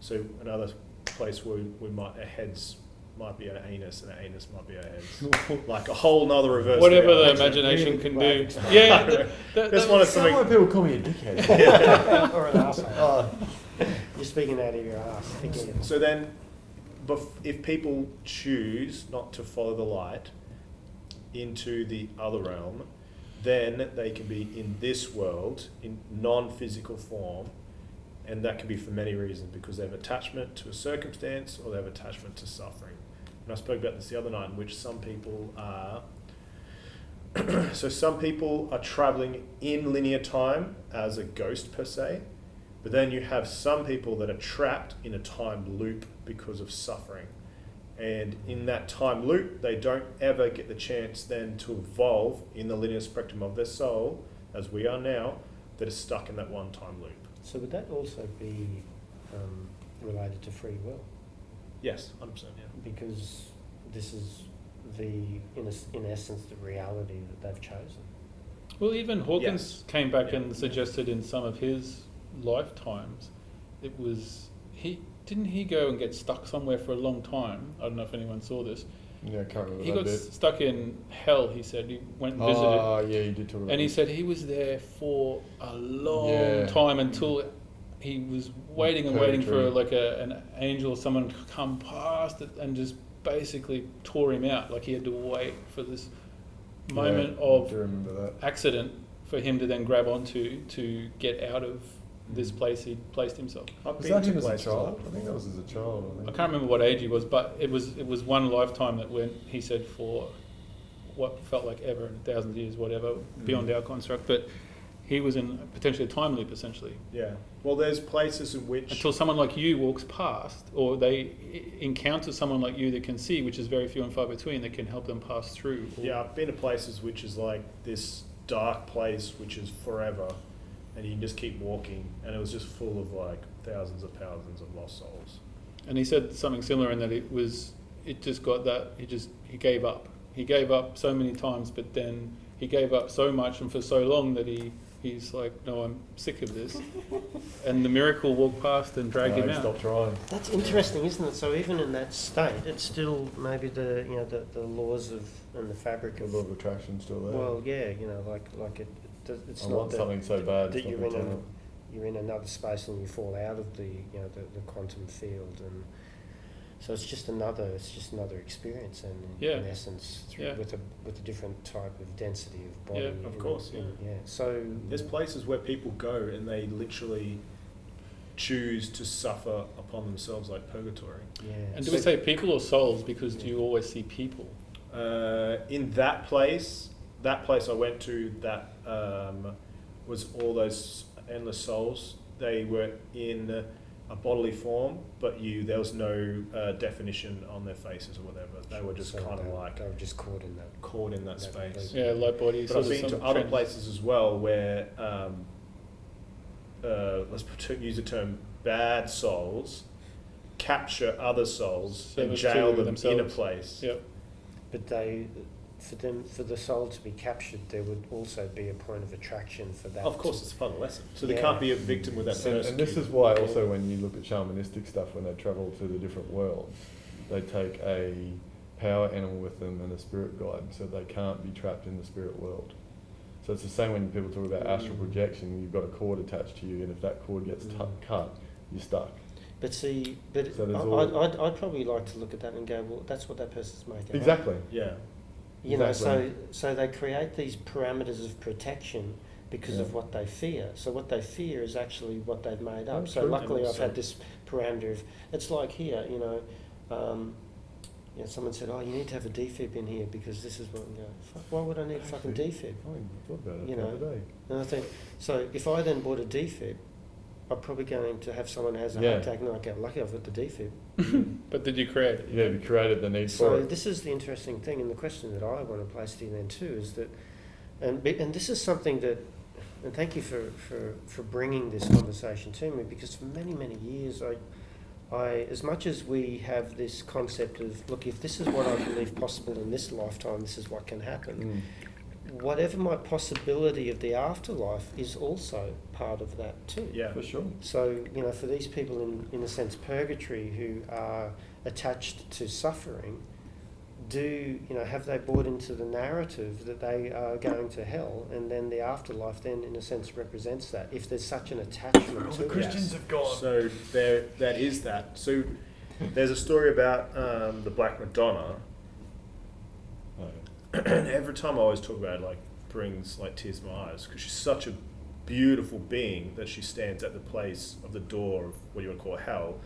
So another place where our heads might be an anus and an anus might be our heads. Like a whole nother reverse.
Whatever the
reality.
imagination can do. Yeah.
That's one of something.
Some people call me a dickhead.
Or an arsehole. You're speaking out of your arse. Again.
So then, if people choose not to follow the light into the other realm, then they can be in this world in non-physical form, and that can be for many reasons, because they have attachment to a circumstance or they have attachment to suffering. And I spoke about this the other night, in which some people are some people are traveling in linear time as a ghost per se, but then you have some people that are trapped in a time loop because of suffering. And in that time loop, they don't ever get the chance then to evolve in the linear spectrum of their soul, as we are now, that is stuck in that one time loop.
So would that also be related to free will?
Yes, 100%, yeah.
Because this is in essence, the reality that they've chosen.
Well, even Hawkins came back
Yeah.
and suggested in some of his lifetimes, didn't he go and get stuck somewhere for a long time? I don't know if anyone saw this.
Yeah, I can't remember
He
that
got
bit.
stuck in hell, he said. He went and visited.
Oh, yeah, you did talk about
And he
this.
said he was there for a long
Yeah.
time until he was waiting and waiting for
Purgatory.
like an angel or someone to come past it and just basically tore him out. Like he had to wait for this moment
I
of
do remember that.
accident for him to then grab onto to get out of this place he'd placed himself.
I've
Was
been
that
to
him as a
places
child?
like-
I think that was as a child.
I can't remember what age he was, but it was one lifetime that went, he said, for what felt like ever, 1,000 years, whatever, beyond our construct. But he was in potentially a time loop, essentially.
Yeah. Well, there's places in which...
Until someone like you walks past, or they encounter someone like you that can see, which is very few and far between, that can help them pass through.
Yeah, I've been to places which is like this dark place which is forever, and you can just keep walking, and it was just full of like thousands of lost souls.
And he said something similar in that it just got that, he gave up. He gave up so many times, but then he gave up so much and for so long that he's like, no, I'm sick of this. And the miracle walked past and dragged him out.
Stop trying.
That's interesting, isn't it? So even in that state, it's still maybe the laws of and the fabric
A
of.
lot of attraction still there.
Well, yeah, it's
I
not
want something so bad.
that
it's not
you're
gonna turn
you're in another space and you fall out of the quantum field, and so it's just another experience, and in essence with a different type of density of body.
Of course, yeah.
So
There's places where people go and they literally choose to suffer upon themselves like purgatory.
Yeah.
And do we say people or souls? Because do you always see people?
In that place I went to, that was all those endless souls. They were in a bodily form, but there was no definition on their faces or whatever. They were just kind of like
they were just caught in that
space.
Yeah, light body.
But I've been to other places as well where, use the term, bad souls capture other souls and jail them in a place.
Yep.
But for the soul to be captured, there would also be a point of attraction for that.
Of course, it's part of the lesson. So
Yeah.
they can't be a victim with that person.
And this is why also when you look at shamanistic stuff, when they travel to the different worlds, they take a power animal with them and a spirit guide, so they can't be trapped in the spirit world. So it's the same when people talk about astral projection. You've got a cord attached to you, and if that cord gets cut, you're stuck.
But so I'd probably like to look at that and go, well, that's what that person's making.
Exactly.
Yeah.
You know,
Exactly.
so they create these parameters of protection because of what they fear. So what they fear is actually what they've made up.
That's
So
true.
luckily
And
I've
also-
had this parameter of, it's like here, someone said, oh, you need to have a defib in here because this is what I'm going, fuck, why would I need a fucking defib?
I thought about it
You
the
know.
other day.
And I think, so if I then bought a defib, I'm probably going to have someone who has a
Yeah.
heart attack and I go, lucky I've got the defib.
But did you create it?
Yeah, we created the need for
So
it.
this is the interesting thing, and the question that I want to place to you then too is that, and this is something that, and thank you for bringing this conversation to me, because for many years I as much as we have this concept of, look, if this is what I believe possible in this lifetime, this is what can happen. Whatever my possibility of the afterlife is also part of that too.
Yeah.
For sure.
So, for these people in a sense, purgatory, who are attached to suffering, have they bought into the narrative that they are going to hell, and then the afterlife then, in a sense, represents that, if there's such an attachment to it.
Christians
have gone.
So that is that. So there's a story about the Black Madonna. And every time I always talk about it, like, brings like tears to my eyes, because she's such a beautiful being that she stands at the place of the door of what you would call hell,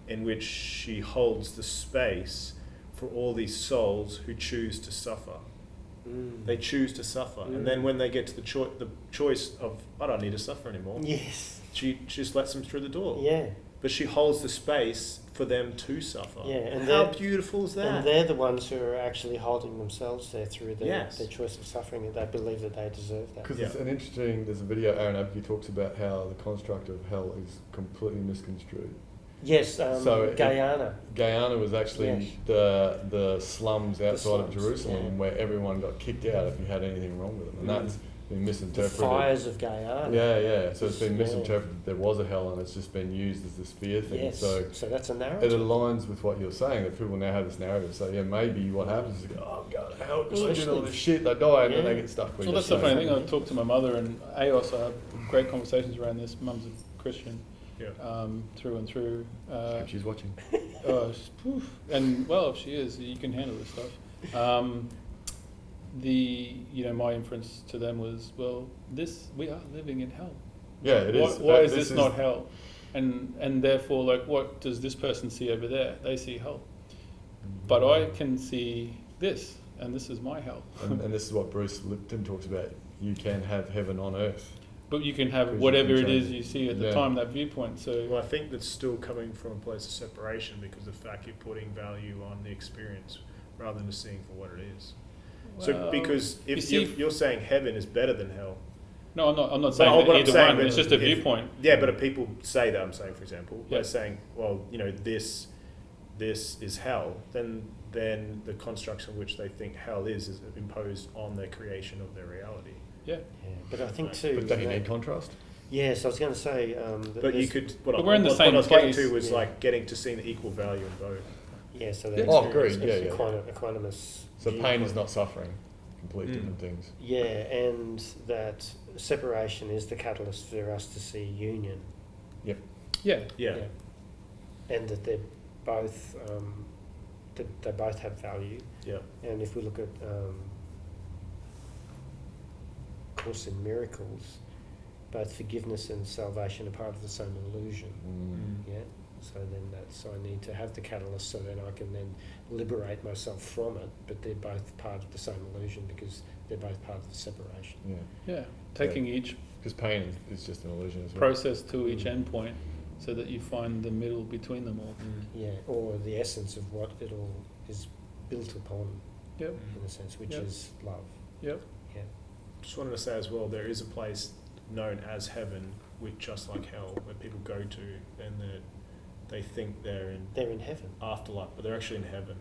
in which she holds the space for all these souls who choose to suffer. They choose to suffer, and then when they get to the choice of, I don't need to suffer anymore,
Yes.
she just lets them through the door.
Yeah.
But she holds the space for them to suffer.
Yeah, and
how
they're-
beautiful is that?
And they're the ones who are actually holding themselves there through their
Yes.
choice of suffering, and they believe that they deserve that.
Because
Yeah.
it's an interesting, there's a video Aaron Abke talks about how the construct of hell is completely misconstrued.
Yes,
So
Guyana.
Guyana was actually
Yes.
the slums outside of
slums,
Jerusalem
yeah.
where everyone got kicked out if you had anything wrong with them, and that's been
The
misinterpreted.
fires of Guyana.
Yeah. So it's been
Yeah.
misinterpreted that there was a hell, and it's just been used as this fear thing.
Yes.
So
that's a
it
narrative.
aligns with what you're saying, that people now have this narrative. So yeah, maybe what happens is, oh, I'm going to hell because they did all this shit, they die, and then they get stuck.
So that's the funny thing. I talked to my mother, and AOS, I have great conversations around this. Mum's a Christian, through and through.
She's watching.
And well, if she is, you can handle this stuff. My inference to them was, well, we are living in hell.
Yeah, it is.
Why is this not hell? And therefore, like, what does this person see over there? They see hell. But I can see this, and this is my hell.
And this is what Bruce Lipton talks about. You can have heaven on earth.
But you can have
Because
whatever
you can
it is
change
you see at the
Yeah.
time, that viewpoint. So
Well, I think that's still coming from a place of separation, because the fact you're putting value on the experience rather than just seeing for what it is. So
Well,
because
you
if
see-
you're saying heaven is better than hell,
no, I'm not saying that
what I'm
either
saying,
one.
but
It's just a
if-
viewpoint.
Yeah, but if people say that, I'm saying, for example,
Yeah.
they're saying, well, this is hell, then the construction which they think hell is imposed on their creation of their reality.
Yeah.
Yeah, but I think too.
But don't you need contrast?
Yes, I was going to say. That
But you
there's-
could.
But we're in the same
what I was getting
place.
to was
Yeah.
like getting to see the equal value in both.
Yeah, so
Yeah.
there's
Oh, agreed. Yeah.
equanimous.
So pain
viewpoint.
is not suffering. Completely different things.
Yeah, and that separation is the catalyst for us to see union.
Yeah.
Yeah.
And that they're both they both have value.
Yeah.
And if we look at Course in Miracles, both forgiveness and salvation are part of the same illusion.
Mm.
Yeah. So then I need to have the catalyst so that I can then liberate myself from it. But they're both part of the same illusion because they're both part of the separation.
Yeah.
Yeah, taking each
Because pain is just an illusion as well.
process to each endpoint so that you find the middle between them all.
Yeah. Or the essence of what it all is built upon,
Yep,
in a sense, which
Yep.
is love.
yep.
Yeah.
Just wanted to say as well, there is a place known as heaven, which just like hell, where people go to and they think they're in
heaven.
afterlife, but they're actually in heaven.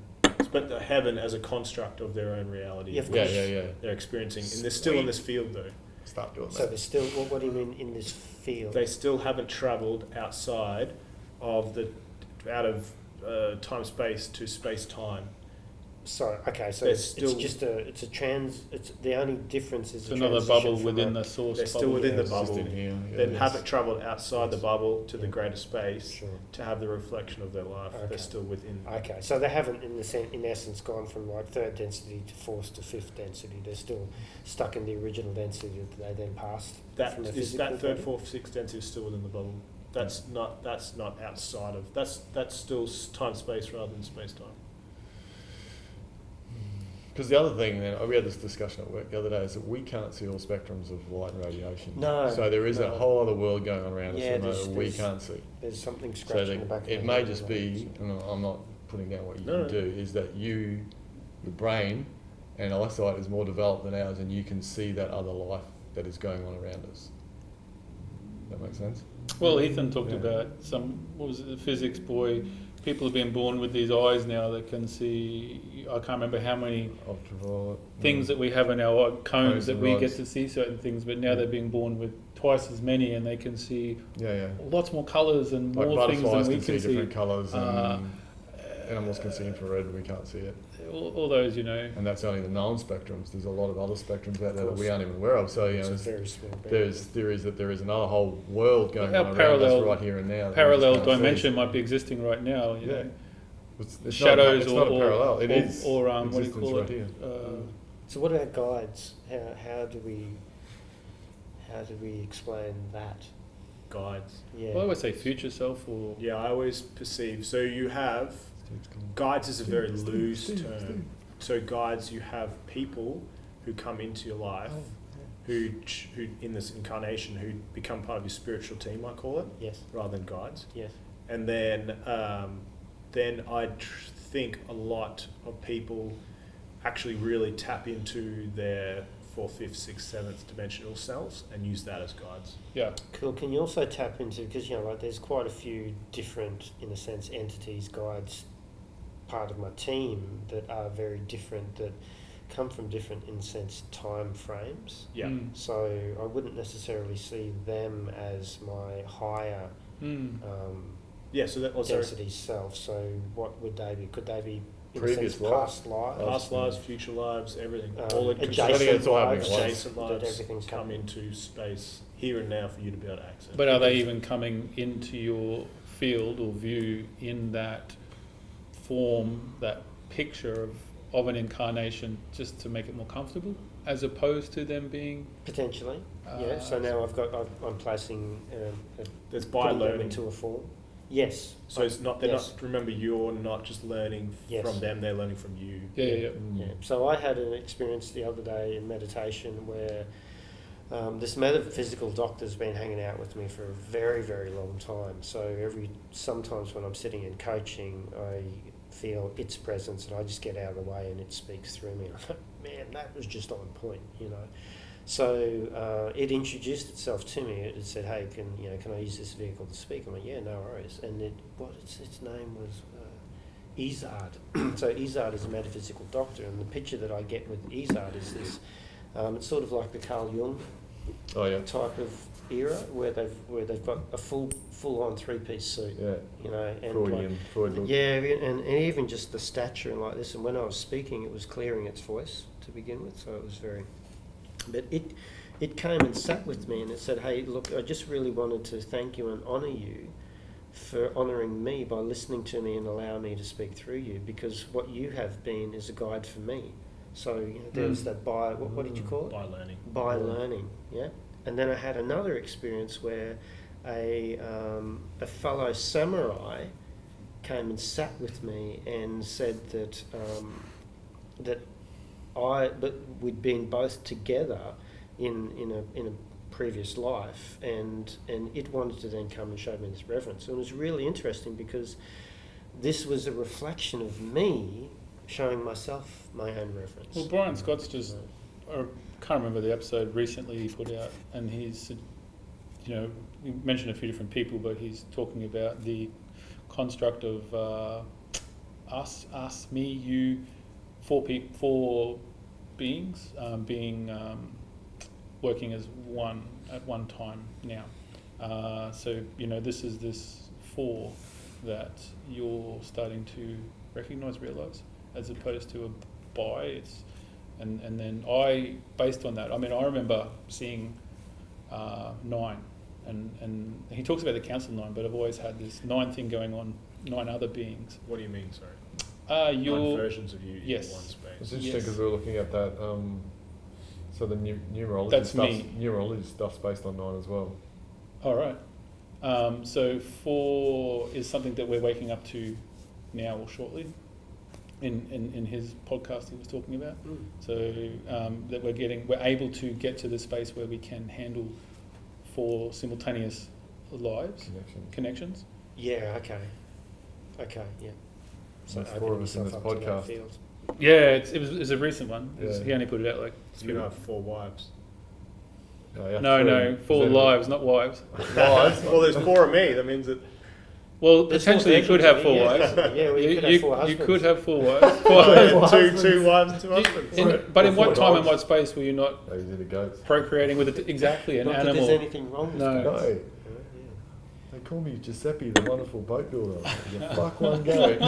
But the heaven as a construct of their own reality,
Yeah, of
Yeah,
course.
yeah.
they're experiencing, and they're still in this field though.
Start doing
So
that.
there's still, what do you mean in this field?
They still haven't travelled outside of time space to space time.
Sorry, okay, so
There's
it's
still-
just the only difference is
It's
the
another
transition
bubble
from
within
a-
the source
They're still
bubble.
within the
It's just
bubble.
in here. Yeah,
Then
yes.
haven't travelled outside the
Yes.
bubble to the
Yeah.
greater space
Sure.
to have the reflection of their life.
Okay.
They're still within.
Okay, so they haven't, in essence, gone from like third density to fourth to fifth density. They're still stuck in the original density that they then passed.
That
from the
is
physical
that third,
body?
fourth, sixth density is still within the bubble. That's not outside of. That's still time space rather than space time.
Because the other thing, then, we had this discussion at work the other day, is that we can't see all spectrums of light and radiation.
No,
So there is a
no.
whole other world going on around
Yeah,
us
there's-
that we
there's-
can't see.
There's something
So
scratching in the back of
it
my
may
head,
just
you
be,
know.
and I'm not putting down what you
No,
can
no.
do, is that your brain and eyesight is more developed than ours, and you can see that other life that is going on around us. That makes sense?
Well, Ethan talked
Yeah.
about what was it, the physics boy, people have been born with these eyes now that can see, I can't remember how many
Ultraviolet.
things that we have in our cones that
and
we get
rods.
to see certain things, but now
Yeah.
they're being born with twice as many and they can see
Yeah.
lots more colours and
Like
more things than
butterflies
we
can see
can see.
different colours, and
Uh,
animals can see infrared, we can't see it.
all those, you know.
And that's only the known spectrums. There's a lot of other spectrums out there that we
course.
aren't even aware of. So,
It's a
there's
very small bit.
there's theories that there is another whole world going
Our
on around
parallel-
us right here and now. that we just
Parallel
can't see.
dimension might be existing right now, you
Yeah.
know.
It's
Shadows
not, it's not a
or-
parallel. It
or-
is
or, what do you
existence
call
right
it?
here.
So what about guides? How do we explain that?
Guides.
Yeah.
Well, I would say future self or
Yeah, I always perceive. So you have guides is a very loose term. So guides, you have people who come into your life, who in this incarnation who become part of your spiritual team, I call it,
Yes.
rather than guides.
Yes.
And then I think a lot of people actually really tap into their fourth, fifth, sixth, seventh dimensional selves and use that as guides.
yeah.
Cool. Can you also tap into, because like there's quite a few different, in a sense, entities, guides, part of my team that are very different, that come from different, in a sense, time frames.
Yeah.
So I wouldn't necessarily see them as my higher
Yeah, so that also
density self. So what would they be? Could they be in
Previous
a sense,
life.
past lives?
past lives, future lives, everything.
Um,
all
I think
adjacent
it's all happening
lives,
at once.
adjacent
that
lives
everything's
come
coming.
into space here and now for you to be able to access.
But are they even coming into your field or view in that form, that picture of an incarnation, just to make it more comfortable, as opposed to them being
Potentially, yeah. So now I'm placing
There's
putting
by
them
learning.
into a form. Yes.
So it's not. They're
Yes.
not. Remember, you're not just learning
Yes.
from them; they're learning from you.
yeah.
Yeah. So I had an experience the other day in meditation where this metaphysical doctor's been hanging out with me for a very, very long time. So sometimes when I'm sitting in coaching, I feel its presence and I just get out of the way and it speaks through me. And I'm like, man, that was just on point, you know. So it introduced itself to me. It said, "Hey, can I use this vehicle to speak?" I'm like, "Yeah, no worries." And its name was Izard. So Izard is a metaphysical doctor, and the picture that I get with Izard is this. It's sort of like the Carl Jung
Oh yeah.
type of era where they've got a full on 3-piece suit,
Yeah.
you know, and
Freudian. Freud look.
yeah, and even just the stature and like this. And when I was speaking, it was clearing its voice to begin with, so it was very. But it came and sat with me and it said, "Hey, look, I just really wanted to thank you and honour you for honouring me by listening to me and allowing me to speak through you, because what you have been is a guide for me." So there's that what did you call it?
By learning.
By learning, yeah. And then I had another experience where a fellow samurai came and sat with me and said that we'd been both together in a previous life, and it wanted to then come and show me this reference. And it was really interesting because this was a reflection of me showing myself my own reference.
Well, Brian Scott's just, I can't remember the episode recently he put out, and he's, he mentioned a few different people, but he's talking about the construct of us, me, you, four beings being working as one at one time now. So this is this four that you're starting to realise, as opposed to a by. It's and then I, based on that, I remember seeing 9, and he talks about the council 9, but I've always had this 9 thing going on, 9 other beings.
What do you mean, sorry? 9 versions of you
yes.
in one space.
It's interesting because we're looking at that. So the numerology
That's
stuff.
me.
Numerology stuff's based on 9 as well.
All right. So 4 is something that we're waking up to now or shortly. In his podcast he was talking about. So that we're able to get to the space where we can handle 4 simultaneous lives, connections.
Yeah. Okay. Yeah. So
There's 4 of us in this podcast.
Yeah, it was a recent one.
Yeah.
He only put it out like.
So you have 4 wives.
No, 4 lives, not wives.
Wives?
Well, there's 4 of me. That means that.
Well,
There's
potentially you could have 4 wives.
Yeah, well, you could have 4 husbands.
You could have 4 wives.
Two wives and 2 husbands.
But in
Or
what
4
time and
dogs.
what space were you not
Those are the goats.
procreating with exactly an
Not
animal?
that there's anything wrong with
No.
that.
No.
Yeah.
They call me Giuseppe, the wonderful boat builder. You fuck one goat.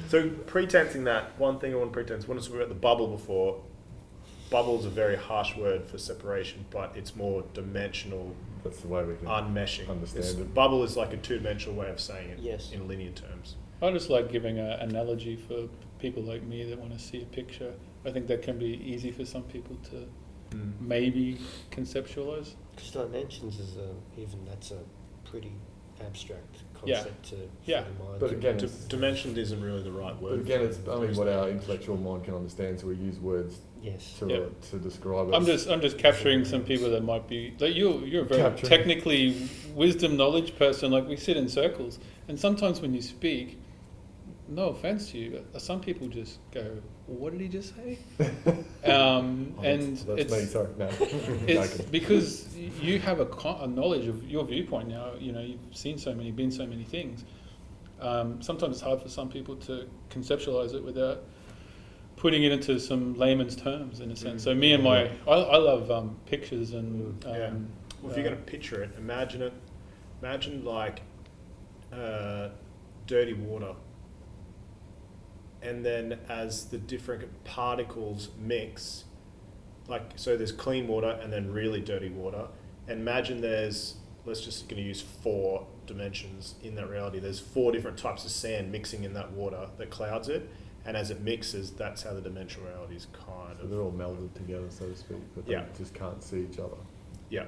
So pretensing that, one thing I want to pretense, when I was about the bubble before, bubble is a very harsh word for separation, but it's more dimensional,
That's the way we can
unmeshing.
understand it.
Bubble is like a 2-dimensional way of saying it
Yes.
in linear terms.
I just like giving an analogy for people like me that want to see a picture. I think that can be easy for some people to maybe conceptualize.
Because dimensions is that's a pretty abstract
Yeah.
concept to
Yeah.
for the mind.
But
to-
again,
D-
it's-
dimension isn't really the right word.
But again,
for
it's only what our intellectual mind can understand, so we use words
yes.
to
Yeah.
to describe it.
I'm just capturing some people that might be like you're a very
Capturing.
technically wisdom knowledge person. Like we sit in circles, and sometimes when you speak, no offense to you, but some people just go, "What did he just say?" And
that's
it's
me. Sorry, no.
it's because you have a knowledge of your viewpoint now. You've seen been so many things. Sometimes it's hard for some people to conceptualize it without putting it into some layman's terms, in a sense. So me and I love pictures and
Well, if you're going to picture it, imagine like dirty water. And then as the different particles mix, so there's clean water and then really dirty water. And imagine let's just going to use 4 dimensions in that reality. There's 4 different types of sand mixing in that water that clouds it. And as it mixes, that's how the dimensional reality is kind
So
of.
they're all melded together, so to speak, but they
Yeah.
just can't see each other.
Yeah.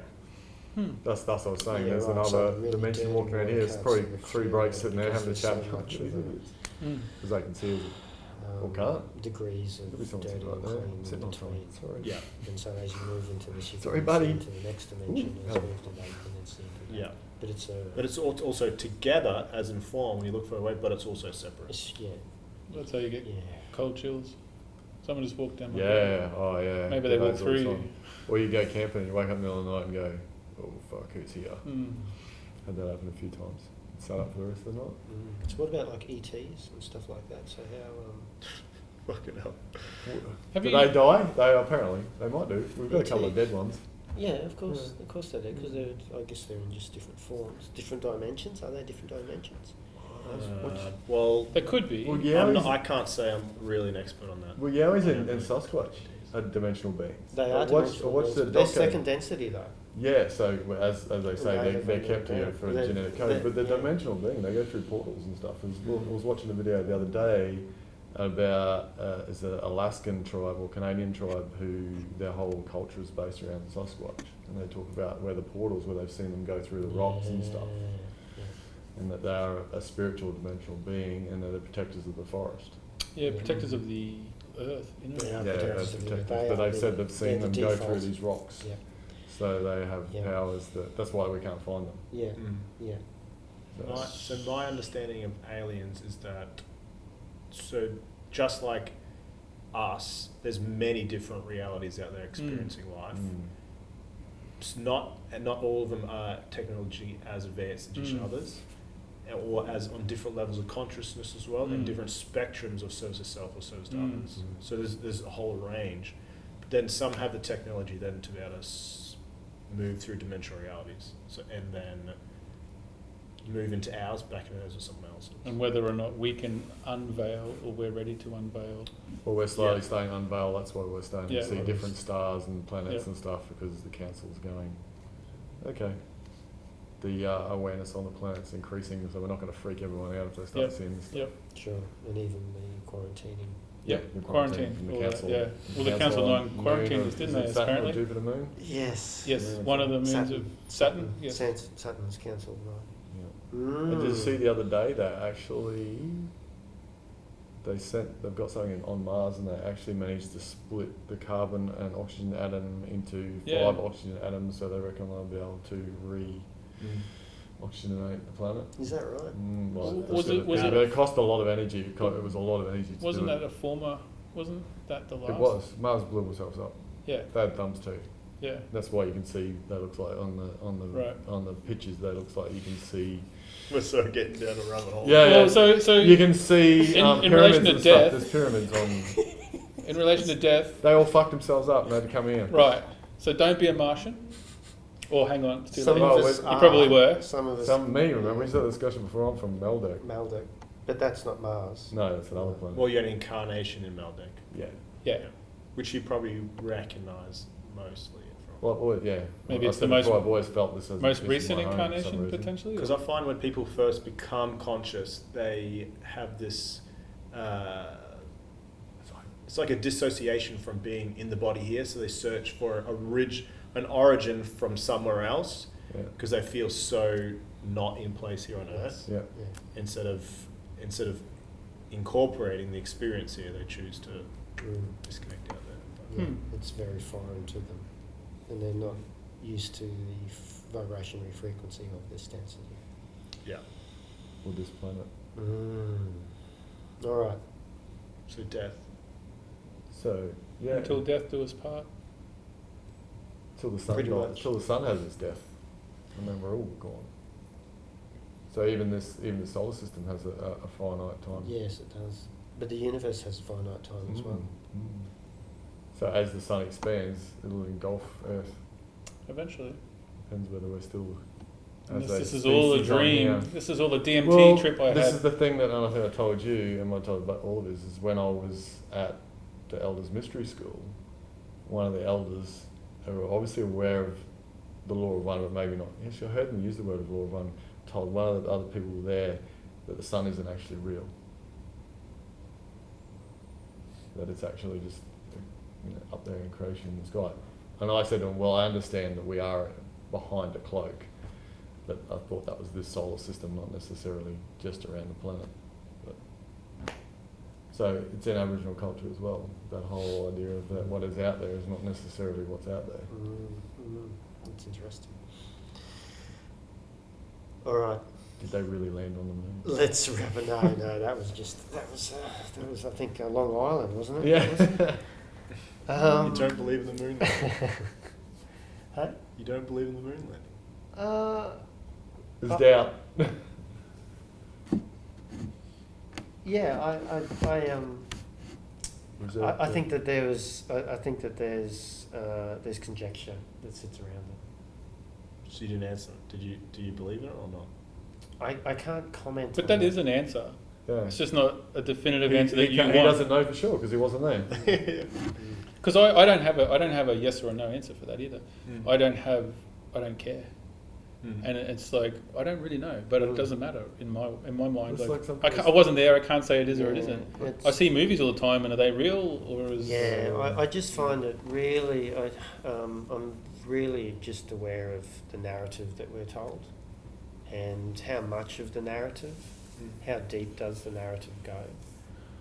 That's what I was saying.
Yeah,
There's
right, so
another
really
dimension
dirty
walking around
water
here. It's
can't
probably
see the
3
clear
breaks
water
sitting there
because
having a
there's
chat
so much of it.
because they can see it. Or can't.
Degrees
Could be
of
something
dirty
like
and
that.
clean in
Sitting on
between.
something. Sorry.
Yeah.
And so as you move into this, you
Sorry,
can
buddy.
see into the next dimension.
Ooh.
As you move to that, you can then see into
Yeah.
But it's
But it's also together as in form when you look for a way, but it's also separate.
that's how you get cold chills. Someone just walked down my road.
Yeah. Oh, yeah.
Maybe they
That
walk
happens all the
through you.
time. Or you go camping and you wake up in the middle of the night and go, oh fuck, who's here? Had that happen a few times. Sat up for the rest of the night.
So what about like ETs and stuff like that? So how
Fucking hell.
Have
Do
you-
they die? They apparently they might do. We've got a couple of dead ones.
yeah, of course they do, because I guess they're in just different forms, different dimensions. Are they different dimensions?
Well,
They could be.
Well, yeah.
I can't say I'm really an expert on that.
Well, Yowies and Sasquatch are dimensional beings.
They are
What's
dimensional
the
beings, but they're
doco?
second density though.
Yeah, so as they say,
Right,
they're
yeah,
kept
yeah.
here for
They're-
genetic code,
they're-
but they're
yeah.
dimensional being. They go through portals and stuff. I was watching a video the other day about is an Alaskan tribe or Canadian tribe who their whole culture is based around Sasquatch, and they talk about where the portals where they've seen them go through the rocks and stuff, and that they are a spiritual dimensional being and they're the protectors of the forest.
Yeah, protectors of the earth.
They are
Yeah,
protectors
as
of the
protectors,
earth.
but
They are
they've said
the-
they've seen
they're
them
the
go
default.
through these rocks,
Yeah,
so they have
Yeah.
powers that's why we can't find them.
yeah,
Mm.
yeah.
So,
So my understanding of aliens is that, so just like us, there's many different realities out there experiencing life. It's not all of them are technology as advanced as others, or as on different levels of consciousness as well, and different spectrums of service to self or service to others. So there's a whole range. But then some have the technology then to be able to move through dimensional realities. So and then move into ours, back into those or someone else's.
And whether or not we can unveil or we're ready to unveil.
well, we're slowly staying unveiled. That's why we're starting
Yeah.
to see different stars and planets
Yeah.
and stuff because the council's going. Okay. The awareness on the planet's increasing, so we're not going to freak everyone out if they start
Yep.
seeing this stuff.
Yep.
Sure, and even the quarantining.
Yep.
The
Quarantine.
from the
all that,
council.
yeah. Well, the council
on
known quarantined
moon
us,
of-
didn't
is
they?
it Saturn or
Apparently.
Jupiter moon?
Yes.
Yes.
Yeah.
One of the moons
Saturn.
of Saturn. Yes.
Saturn's cancelled, right?
Yeah. And did you see the other day that actually they've got something on Mars and they actually managed to split the carbon and oxygen atom into 5 oxygen atoms, so they reckon they'll be able to oxygenate the planet.
Is that right?
It cost a lot of energy. It was a lot of energy to
Wasn't
do
that
it.
a former? Wasn't that the last?
It was. Mars blew themselves up.
Yeah.
They had thumbs too.
Yeah.
That's why you can see they looks like on the
Right.
on the pictures they looks like you can see.
We're sort of getting down a rabbit hole.
Yeah,
Well, so
you can see
in
pyramids
relation to
and stuff.
death-
There's pyramids on.
in relation to death,
They all fucked themselves up and they had to come in.
right? So don't be a Martian. Or hang on, it's too
Some
late.
of
Oh,
us
you
are.
probably were.
Some of us.
Me, remember? We had that discussion before. I'm from Meldeck.
Maldic, but that's not Mars.
No, that's another planet.
Well, you're an incarnation in Meldeck,
yeah.
Yeah.
which you probably recognise mostly from.
Well, yeah.
Maybe
I
it's
said
the most-
before, I've always felt this as
Most
this is
recent
my home for some
incarnation,
reason.
potentially?
Because I find when people first become conscious, they have this. It's like a dissociation from being in the body here, so they search for an origin from somewhere else
Yeah.
because they feel so not in place here on Earth.
Yeah.
Yeah.
Instead of incorporating the experience here, they choose to disconnect out there.
Yeah, it's very foreign to them, and they're not used to the vibrationary frequency of this density.
Yeah.
Or this planet.
All right.
So death.
So, yeah.
Until death do us part.
Till the sun
Pretty
dies,
much.
till the sun has its death, and then we're all gone. So even the solar system has a finite time.
Yes, it does. But the universe has a finite time as well.
So as the sun expands, it'll engulf Earth.
Eventually.
Depends whether we're still.
And
as
this
a
is all a
species on
dream.
here.
This is all a DMT
Well,
trip I
this
had.
is the thing that I think I told you, and I told about all of this, is when I was at the Elders Mystery School, one of the elders who were obviously aware of the law of one, but maybe not. Actually, I heard them use the word of law of one, told one of the other people there that the sun isn't actually real. That it's actually just up there in creation in the sky. And I said to him, well, I understand that we are behind a cloak, but I thought that was this solar system, not necessarily just around the planet. But, so it's in Aboriginal culture as well, that whole idea of that what is out there is not necessarily what's out there.
That's interesting. All right.
Did they really land on the moon?
Let's wrap it. No, that was I think Long Island, wasn't it?
Yeah.
You don't believe in the moon landing?
Huh?
You don't believe in the moon landing?
There's doubt.
Yeah, I think that there's conjecture that sits around it.
So you didn't answer. Do you believe in it or not?
I can't comment.
But
on
that is an answer.
Yeah.
It's just not a definitive answer that
he
you
he
want.
doesn't know for sure because he wasn't there.
Because I don't have a yes or a no answer for that either.
Mm.
I don't care. And it's like, I don't really know, but it doesn't matter in my mind.
It's
Like,
like
I wasn't there, I can't say it is or it
Yeah,
isn't.
it's-
I see movies all the time, and are they real or is?
I just find it really, I'm really just aware of the narrative that we're told, and how much of the narrative, how deep does the narrative go,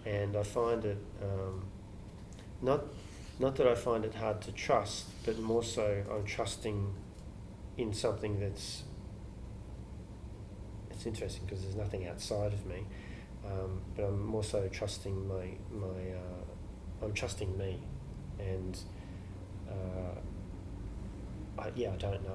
and I find it not that I find it hard to trust, but more so I'm trusting in something it's interesting because there's nothing outside of me, but I'm more so trusting I'm trusting me, and I don't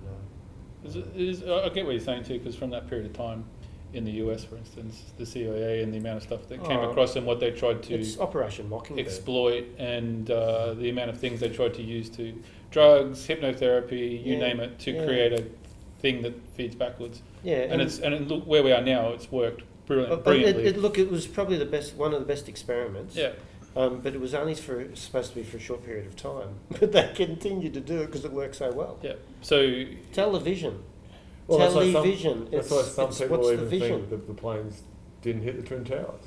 know.
I get what you're saying too, because from that period of time in the US, for instance, the CIA and the amount of stuff that came across and what they tried to
It's Operation Mockingbird.
exploit, and the amount of things they tried to use to drugs, hypnotherapy, you name it, to create a thing that feeds backwards.
Yeah,
And look where we are now. It's worked brilliantly.
It was probably one of the best experiments.
Yeah.
But it was only supposed to be for a short period of time. But they continued to do it because it worked so well.
Yeah. So
Television.
Well,
Television.
That's why some people
what's the
even
vision?
think that the planes didn't hit the Twin Towers.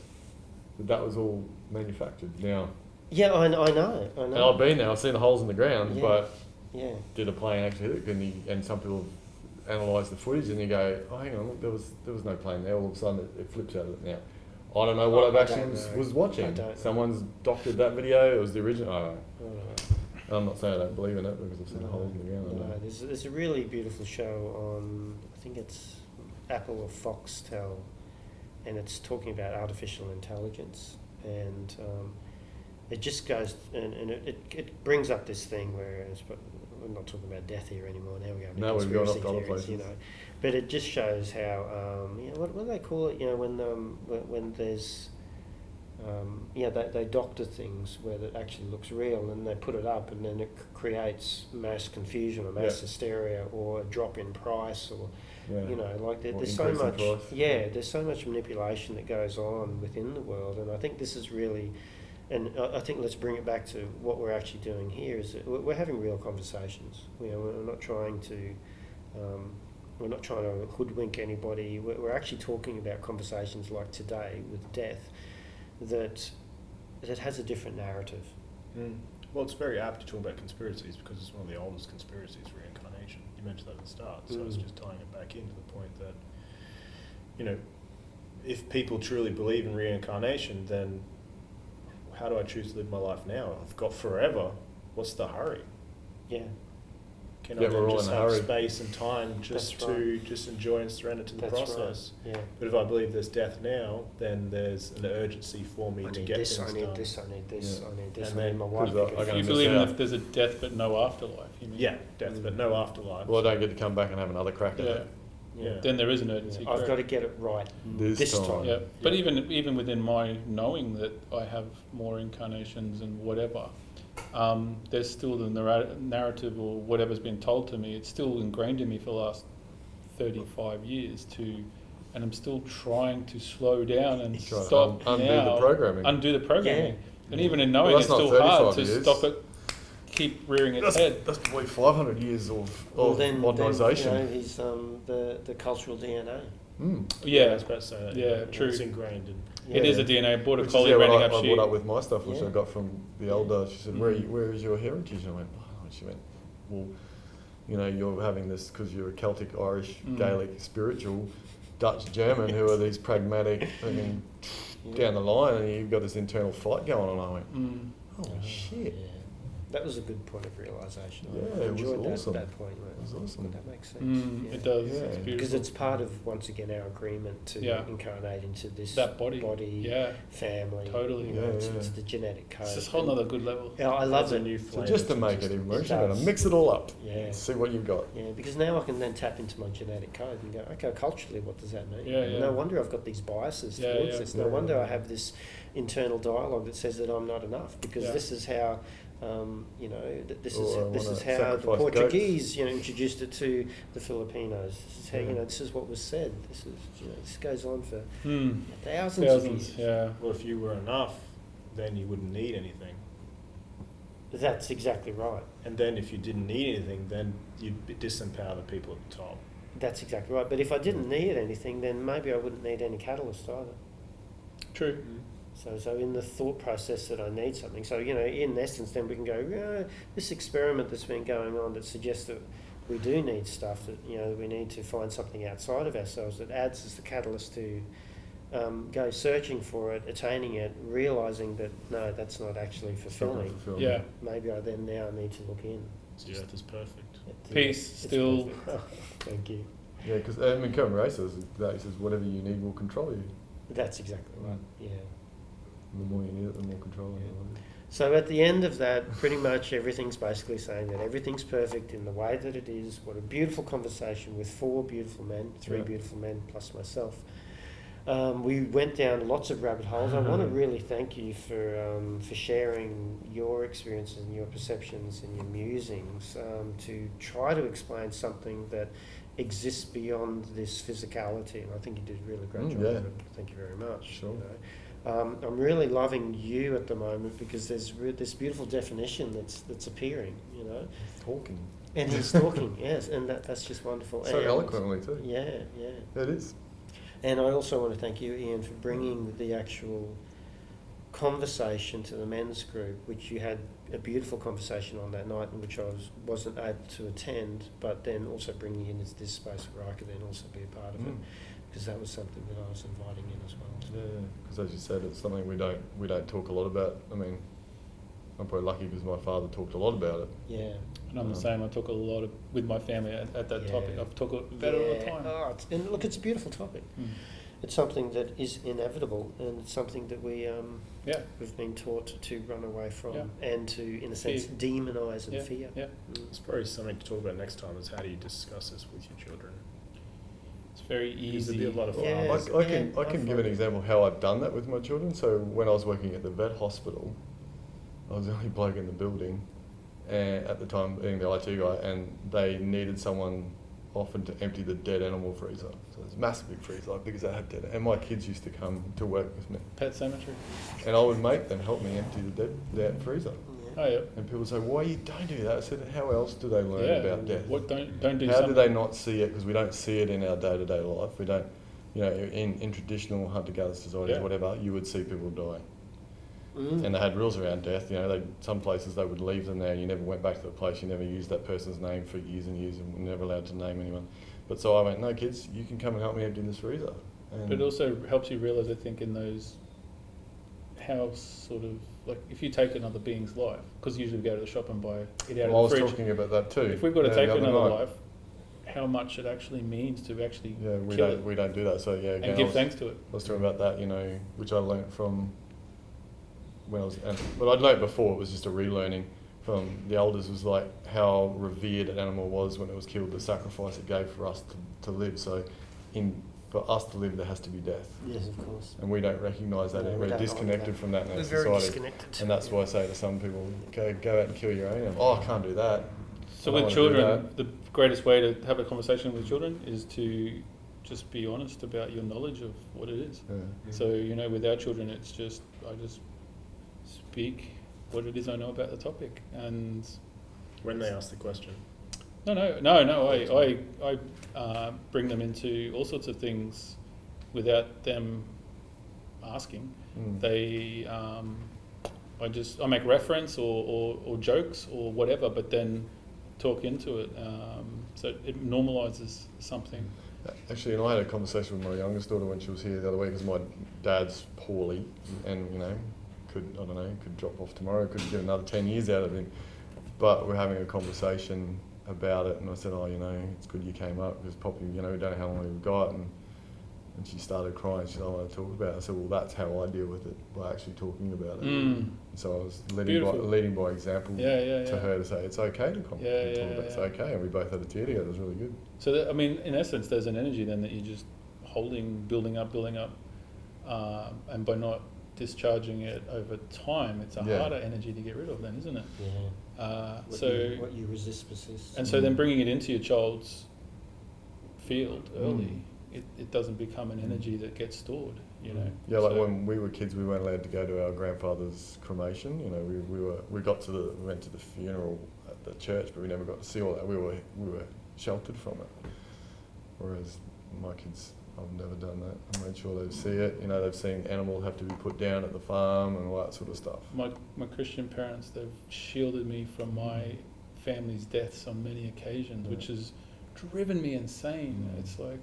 That was all manufactured. Now,
Yeah, I know.
and I've been there. I've seen the holes in the ground,
Yeah.
but
Yeah.
did a plane actually hit it? And some people analyse the footage and you go, oh, hang on, look, there was no plane there. All of a sudden, it flips out of it now. I don't know what
I
I've actually
don't know.
was
I
watching.
don't know.
Someone's doctored that video. It was the original. I don't know.
I don't know.
I'm not saying I don't believe in it because I've seen the holes in the ground. I
No,
know.
there's a really beautiful show on, I think it's Apple or Foxtel, and it's talking about artificial intelligence, and it just goes, and it brings up this thing where we're not talking about death here anymore. Now we're going to
No, we've gone off to other
theories,
places.
But it just shows how, what do they call it? When there's, they doctor things where it actually looks real, and they put it up, and then it creates mass confusion or mass hysteria or a drop in price, or
Yeah.
there's so
increase in
much.
price.
Yeah, there's so much manipulation that goes on within the world, and I think this is really. And I think let's bring it back to what we're actually doing here. Is that we're having real conversations. We're not trying to. We're not trying to hoodwink anybody. We're actually talking about conversations like today with death, that has a different narrative.
Well, it's very apt to talk about conspiracies because it's one of the oldest conspiracies, reincarnation. You mentioned that at the start, so I was just tying it back into the point that, if people truly believe in reincarnation, then how do I choose to live my life now? I've got forever. What's the hurry?
Yeah.
Can
Yeah,
I
we're
then
all
just
in a
have
hurry.
space and time just
That's
to
right.
just enjoy and surrender to the
That's
process?
right. Yeah.
But if I believe there's death now, then there's an urgency for me
I
to
need
get
this.
things
I need
done.
this. I need this.
Yeah.
I need this.
And
I need
then-
my wife.
Because
to
I
get
can
you
this.
believe in
out.
if there's a death but no afterlife, you mean?
Yeah, death, but no afterlife.
Well, I don't get to come back and have another crack at
Yeah.
it
Yeah.
Then there is an urgency.
I've
correct.
got to get it right.
this time.
time.
Yeah, but even within my knowing that I have more incarnations and whatever, there's still the narrative or whatever's been told to me. It's still ingrained in me for the last 35 years and I'm still trying to slow down and
Try to
stop
undo
now,
the programming.
undo the programming.
Yeah.
And even in knowing
Well,
it's
that's not
still hard
35
to
years.
stop it, keep rearing its head.
That's probably 500 years of
Then
modernisation.
he's the cultural DNA.
Yeah,
I was about to say that.
Yeah, true.
It's ingrained in.
it is a
Yeah.
DNA. Border
Which is,
collie
what
running
I
up sheep.
brought up with my stuff, which
Yeah.
I got from the elder. She said, where is your heritage? And I went, oh. And she went, well, you're having this because you're a Celtic, Irish, Gaelic, spiritual, Dutch, German, who are these pragmatic, down the line, and you've got this internal fight going on. I went, holy shit.
Yeah. That was a good point of realisation.
Yeah,
I
it was
enjoyed
awesome.
that point.
It was awesome.
That makes sense. Yeah.
It does.
Yeah.
It's beautiful.
Because it's part of, once again, our agreement to incarnate into this
that body. Yeah,
family.
Totally.
It's the genetic code.
it's just a whole nother good level.
Yeah, I love
Adds a
it.
new
So
flavour
just to
it.
make it even more
It
interesting,
does.
and mix it all up.
Yeah.
See what you've got.
Yeah, because now I can then tap into my genetic code and go, okay, culturally, what does that mean?
Yeah, yeah.
No wonder I've got these biases
Yeah,
towards
yeah.
this. No
Yeah.
wonder I have this internal dialogue that says that I'm not enough, because
Yeah.
this is how, this
Or I
is
wanna
how the
sacrifice
Portuguese, introduced it to the Filipinos. This is how,
Yeah.
this is what was said. This is, this goes on for
Hmm.
thousands of
Thousands.
years.
Yeah.
Well, if you were enough, then you wouldn't need anything.
That's exactly right.
And then if you didn't need anything, then you'd disempower the people at the top.
That's exactly right. But if I didn't need anything, then maybe I wouldn't need any catalyst either.
True.
So in the thought process that I need something, so in essence, then we can go, this experiment that's been going on that suggests that we do need stuff, that we need to find something outside of ourselves that adds as the catalyst to go searching for it, attaining it, realising that no, that's not actually fulfilling.
Yeah.
Maybe I then now need to look in.
The earth is perfect.
Peace,
It's
still.
perfect. Oh, thank you.
Yeah, because Kevin Ray says that. He says whatever you need will control you.
That's exactly right. Yeah.
The more you need it, the more control you have.
So at the end of that, pretty much everything's basically saying that everything's perfect in the way that it is. What a beautiful conversation with 4 beautiful men, 3 beautiful men plus myself. We went down lots of rabbit holes. I want to really thank you for sharing your experiences and your perceptions and your musings to try to explain something that exists beyond this physicality. And I think you did a really great job of it. Thank you very much.
Sure.
I'm really loving you at the moment because there's this beautiful definition that's appearing.
Talking.
And he's talking, yes, and that's just wonderful.
So
and
eloquently too.
Yeah.
It is.
And I also want to thank you, Ian, for bringing the actual conversation to the men's group, which you had a beautiful conversation on that night, in which I wasn't able to attend, but then also bringing in this space where I could then also be a part of it, because that was something that I was inviting in as well.
Yeah, because as you said, it's something we don't talk a lot about. I mean, I'm probably lucky because my father talked a lot about it.
Yeah.
And I'm the same. I talk a lot with my family at that topic. I've talked about it all the time.
Oh, and look, it's a beautiful topic. It's something that is inevitable, and it's something that we've been taught to run away from and to, in a sense, demonise and fear.
Yeah.
It's probably something to talk about next time, is how do you discuss this with your children?
It's very easy.
There'd be a lot of
Yes.
I can give an example of how I've done that with my children. So when I was working at the vet hospital, I was the only bloke in the building, and at the time being the IT guy, and they needed someone often to empty the dead animal freezer. So it's a massive big freezer because they had dead, and my kids used to come to work with me,
Pet cemetery.
and I would make them help me empty the dead freezer.
Oh yeah.
And people say, "Why you don't do that?" I said, "How else do they learn about death?
What don't do
How
something.
do they not see it? Because we don't see it in our day-to-day life. We don't, in traditional hunter-gatherer societies, whatever, you would see people die. And they had rules around death. Some places they would leave them there. You never went back to the place. You never used that person's name for years and years, and were never allowed to name anyone. But so I went, no, kids, you can come and help me empty this freezer. And
But it also helps you realise, I think, in those, how sort of, like, if you take another being's life, because usually we go to the shop and buy it out
I
of
was
the fridge.
talking about that too.
If we've got to
the
take
other
another
night.
life, how much it actually means to actually
we
kill
don't
it
we don't do that. So again,
and give thanks to it.
I was talking about that, which I learnt from when I was, but I'd learnt before. It was just a relearning from the elders. Was like how revered an animal was when it was killed. The sacrifice it gave for us to live. So, for us to live, there has to be death.
Yes, of course.
And we don't recognise that.
No, we
We're
don't
disconnected
honour
from that in our
We're very
society.
disconnected.
And that's why I say to some people, go out and kill your own animal. Oh, I can't do that.
So
I don't
with
wanna do
children, the greatest way to have a conversation with children is to just be honest about your knowledge of what it is.
Yeah.
So, with our children, it's just, I just speak what it is I know about the topic. And
When they ask the question.
I bring them into all sorts of things without them asking. They, I make reference or jokes or whatever, but then talk into it. So it normalises something.
Actually, and I had a conversation with my youngest daughter when she was here the other week, because my dad's poorly and, could drop off tomorrow, could get another 10 years out of him. But we're having a conversation about it, and I said, it's good you came up, because Poppy, we don't know how long we've got. And she started crying. She said, I want to talk about it. I said, well, that's how I deal with it, by actually talking about it. So I was leading by example to her to say, it's okay to talk about it. It's okay. And we both had a tear together. It was really good.
So, in essence, there's an energy then that you're just holding, building up. And by not discharging it over time, it's a harder energy to get rid of then, isn't it?
Yeah. What you resist persists.
And so then bringing it into your child's field early it doesn't become an energy that gets stored, you know.
Yeah, like
So-
when we were kids, we weren't allowed to go to our grandfather's cremation. You know, we went to the funeral at the church, but we never got to see all that. We were sheltered from it. Whereas my kids, I've never done that. I made sure they see it. You know, they've seen animals have to be put down at the farm and all that sort of stuff.
My Christian parents, they've shielded me from my family's deaths on many occasions,
Yeah.
which has driven me insane.
Mm.
It's like